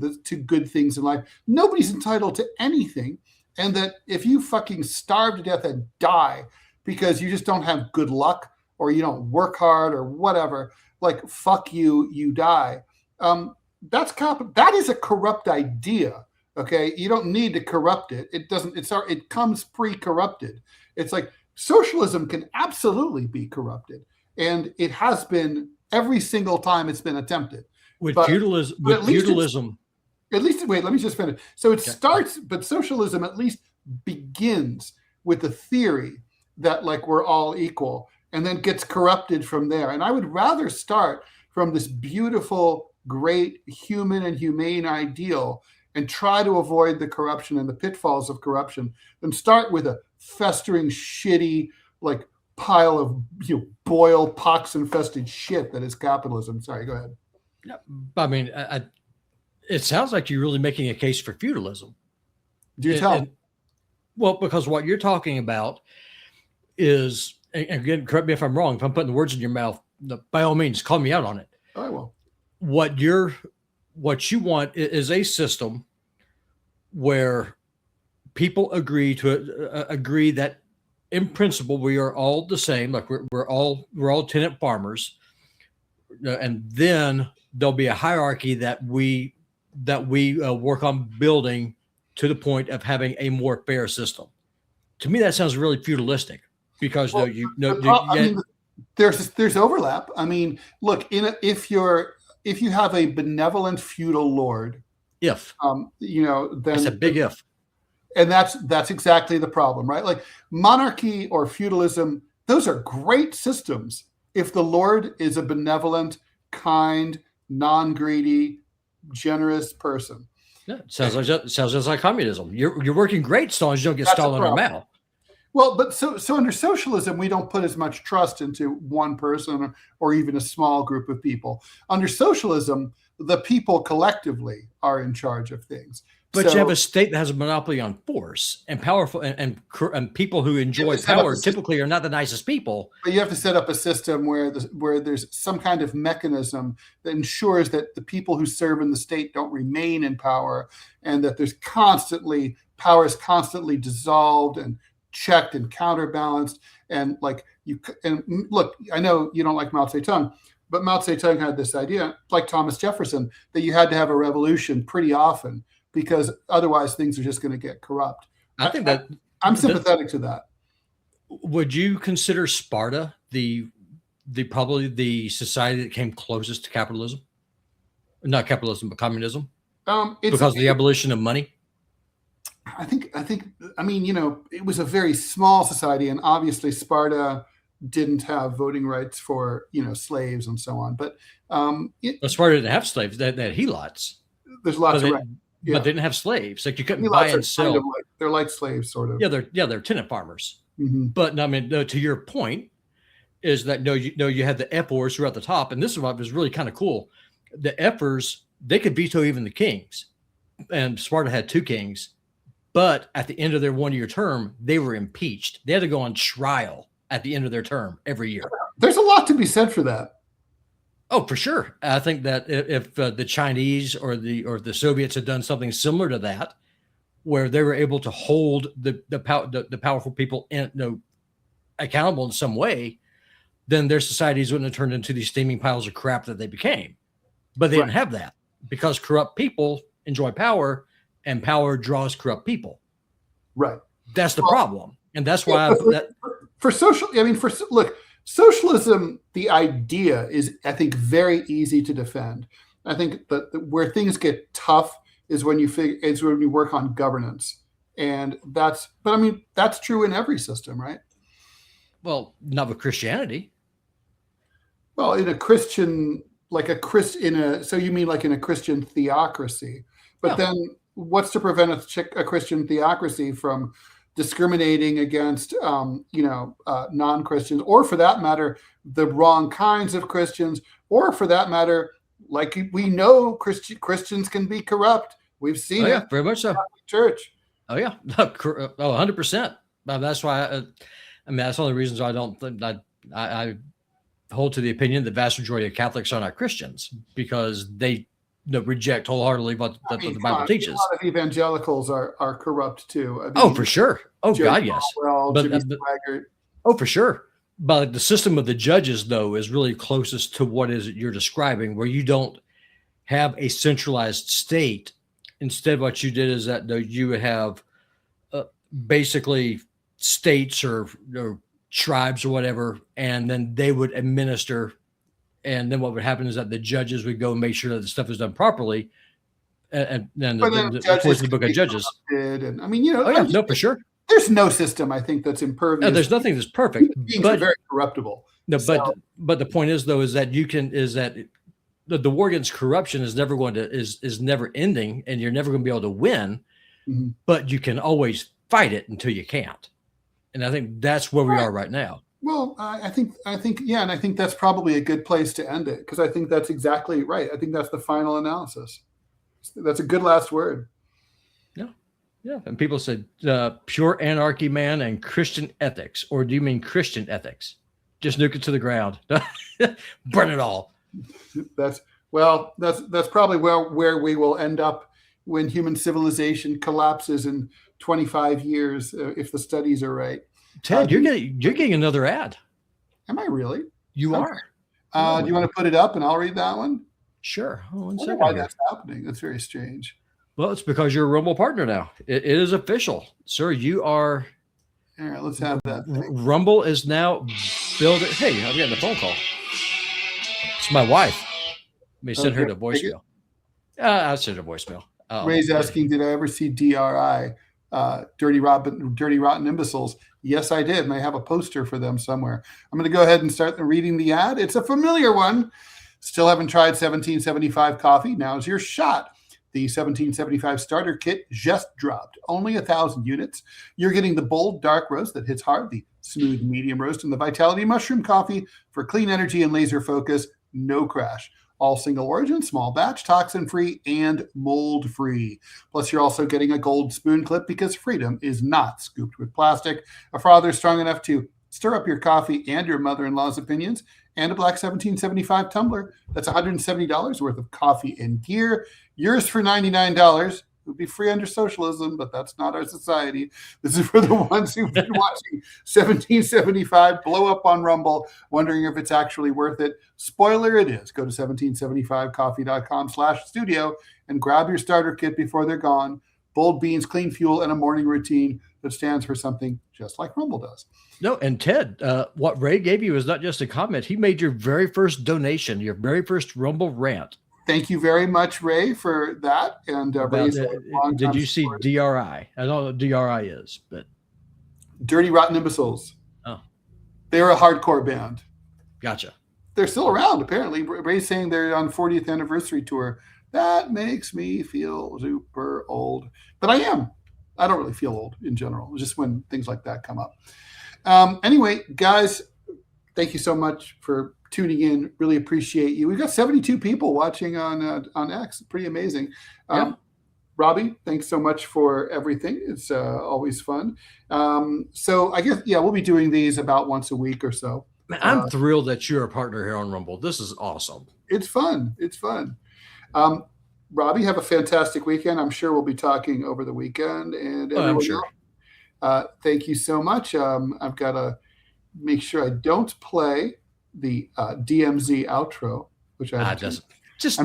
good things in life. Nobody's entitled to anything. And that if you fucking starve to death and die because you just don't have good luck or you don't work hard or whatever, like, fuck you, you die. that is a corrupt idea. Okay, you don't need to corrupt it. It doesn't. It comes pre-corrupted. It's like socialism can absolutely be corrupted, and it has been every single time it's been attempted. With But feudalism, at least wait. Let me just finish. So it starts, but socialism at least begins with the theory that like we're all equal, and then gets corrupted from there. And I would rather start from this beautiful, great human and humane ideal and try to avoid the corruption and the pitfalls of corruption than start with a festering, shitty, like pile of boiled, pox-infested shit that is capitalism. Sorry, go ahead. I mean, it sounds like you're really making a case for feudalism. Do you tell? Well, because what you're talking about is, and again, correct me if I'm wrong, if I'm putting the words in your mouth, by all means, call me out on it. I will. What you want is a system where people agree that in principle we are all the same, like we're all tenant farmers, and then there'll be a hierarchy that we work on building to the point of having a more fair system. To me, that sounds really feudalistic because there's overlap. I mean, look, if you have a benevolent feudal lord, then that's a big if. And that's exactly the problem, right? Like monarchy or feudalism, those are great systems if the lord is a benevolent, kind, non-greedy, generous person. Yeah, sounds just like communism. You're working great as long as you don't get Stalin or Mao. Well, but so under socialism, we don't put as much trust into one person or even a small group of people. Under socialism, the people collectively are in charge of things. But you have a state that has a monopoly on force and powerful and people who enjoy power typically are not the nicest people. But you have to set up a system where there's some kind of mechanism that ensures that the people who serve in the state don't remain in power, and that power is constantly dissolved and checked and counterbalanced. And look, I know you don't like Mao Zedong, but Mao Zedong had this idea, like Thomas Jefferson, that you had to have a revolution pretty often, because otherwise things are just going to get corrupt. I think that I'm sympathetic to that. Would you consider Sparta probably the society that came closest to capitalism? Not capitalism, but communism? Because of the abolition of money? I mean, it was a very small society, and obviously Sparta didn't have voting rights for, slaves and so on. But Sparta didn't have slaves. They had helots. There's lots of but they didn't have slaves. Like you couldn't buy and sell. Kind of they're like slaves, sort of. They're tenant farmers. Mm-hmm. But I mean, to your point, is that you had the ephors who were at the top, and this is what was really kind of cool. The ephors, they could veto even the kings, and Sparta had 2 kings. But at the end of their 1-year term, they were impeached. They had to go on trial at the end of their term every year. There's a lot to be said for that. Oh, for sure. I think that if the Chinese or the Soviets had done something similar to that, where they were able to hold the powerful people accountable in some way, then their societies wouldn't have turned into these steaming piles of crap that they became. But they didn't have that, because corrupt people enjoy power, and power draws corrupt people. Right. That's the problem. And that's why socialism, the idea is, I think, very easy to defend. I think that where things get tough is when you work on governance, and that's true in every system, right? Well, not with Christianity. Well, in a Christian, so you mean like in a Christian theocracy? But then, what's to prevent a Christian theocracy from discriminating against, non-Christians, or for that matter, the wrong kinds of Christians, or for that matter, like we know Christians can be corrupt. We've seen it. Very much so. Church. Oh yeah. 100%. That's why, that's one of the reasons I don't think I hold to the opinion that the vast majority of Catholics are not Christians, because they reject wholehardily what the Bible teaches. A lot of evangelicals are corrupt too. For sure. God, yes. For sure. But the system of the judges, though, is really closest to what is it you're describing, where you don't have a centralized state. Instead, what you did is that you would have basically states or tribes or whatever, and then they would administer. And then what would happen is that the judges would go and make sure that the stuff is done properly. And then the book of Judges. And I mean, oh yeah, no, for sure. There's no system, I think, that's impervious. No, there's nothing that's perfect. Beings are very corruptible. No, but the point is though, is that the war against corruption is never going to is never ending, and you're never going to be able to win. Mm-hmm. But you can always fight it until you can't. And I think that's where we are right now. Well, I think, yeah, and I think that's probably a good place to end it, because I think that's exactly right. I think that's the final analysis. That's a good last word. Yeah, yeah. And people said pure anarchy, man, and Christian ethics, or do you mean Christian ethics? Just nuke it to the ground, burn it all. That's probably where we will end up when human civilization collapses in 25 years, if the studies are right. Ted, you're getting another ad. Am I really? You are. Do you want to put it up and I'll read that one? Sure. I wonder why that's happening. That's very strange. Well, it's because you're a Rumble partner now. It is official, sir. You are. All right, let's have that thing. Rumble is now building. Hey, I'm getting a phone call. It's my wife. May send her to voicemail. I'll send her voicemail. Ray's asking, did I ever see DRI? Dirty Rotten Imbeciles. Yes, I did. And I have a poster for them somewhere. I'm going to go ahead and start reading the ad. It's a familiar one. Still haven't tried 1775 coffee? Now's your shot. The 1775 starter kit just dropped. Only 1,000 units. You're getting the bold dark roast that hits hard, the smooth medium roast, and the Vitality mushroom coffee for clean energy and laser focus. No crash. All single origin, small batch, toxin-free, and mold-free. Plus, you're also getting a gold spoon clip because freedom is not scooped with plastic. A frother strong enough to stir up your coffee and your mother-in-law's opinions, and a black 1775 tumbler. That's $170 worth of coffee and gear. Yours for $99. It would be free under socialism, but that's not our society. This is for the ones who've been watching 1775 blow up on Rumble, wondering if it's actually worth it. Spoiler, it is. Go to 1775coffee.com/studio and grab your starter kit before they're gone. Bold beans, clean fuel, and a morning routine that stands for something just like Rumble does. No, and Ted, what Ray gave you is not just a comment. He made your very first donation, your very first Rumble rant. Thank you very much, Ray, for that. And did you see DRI? I don't know what DRI is, but Dirty Rotten Imbeciles. Oh, they're a hardcore band. Gotcha. They're still around, apparently. Ray's saying they're on 40th anniversary tour. That makes me feel super old, but I am. I don't really feel old in general, just when things like that come up. Anyway, guys, thank you so much for tuning in. Really appreciate you. We've got 72 people watching on X. Pretty amazing. Yeah. Robby, thanks so much for everything. It's always fun. So I guess, we'll be doing these about once a week or so. Man, I'm thrilled that you're a partner here on Rumble. This is awesome. It's fun. Robby, have a fantastic weekend. I'm sure we'll be talking over the weekend. And I'm sure. Thank you so much. I've got to make sure I don't play the DMZ outro, which I just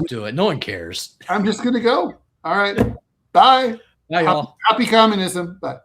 do it. No one cares. I'm just going to go. All right. Bye. Bye, y'all. Happy communism. Bye.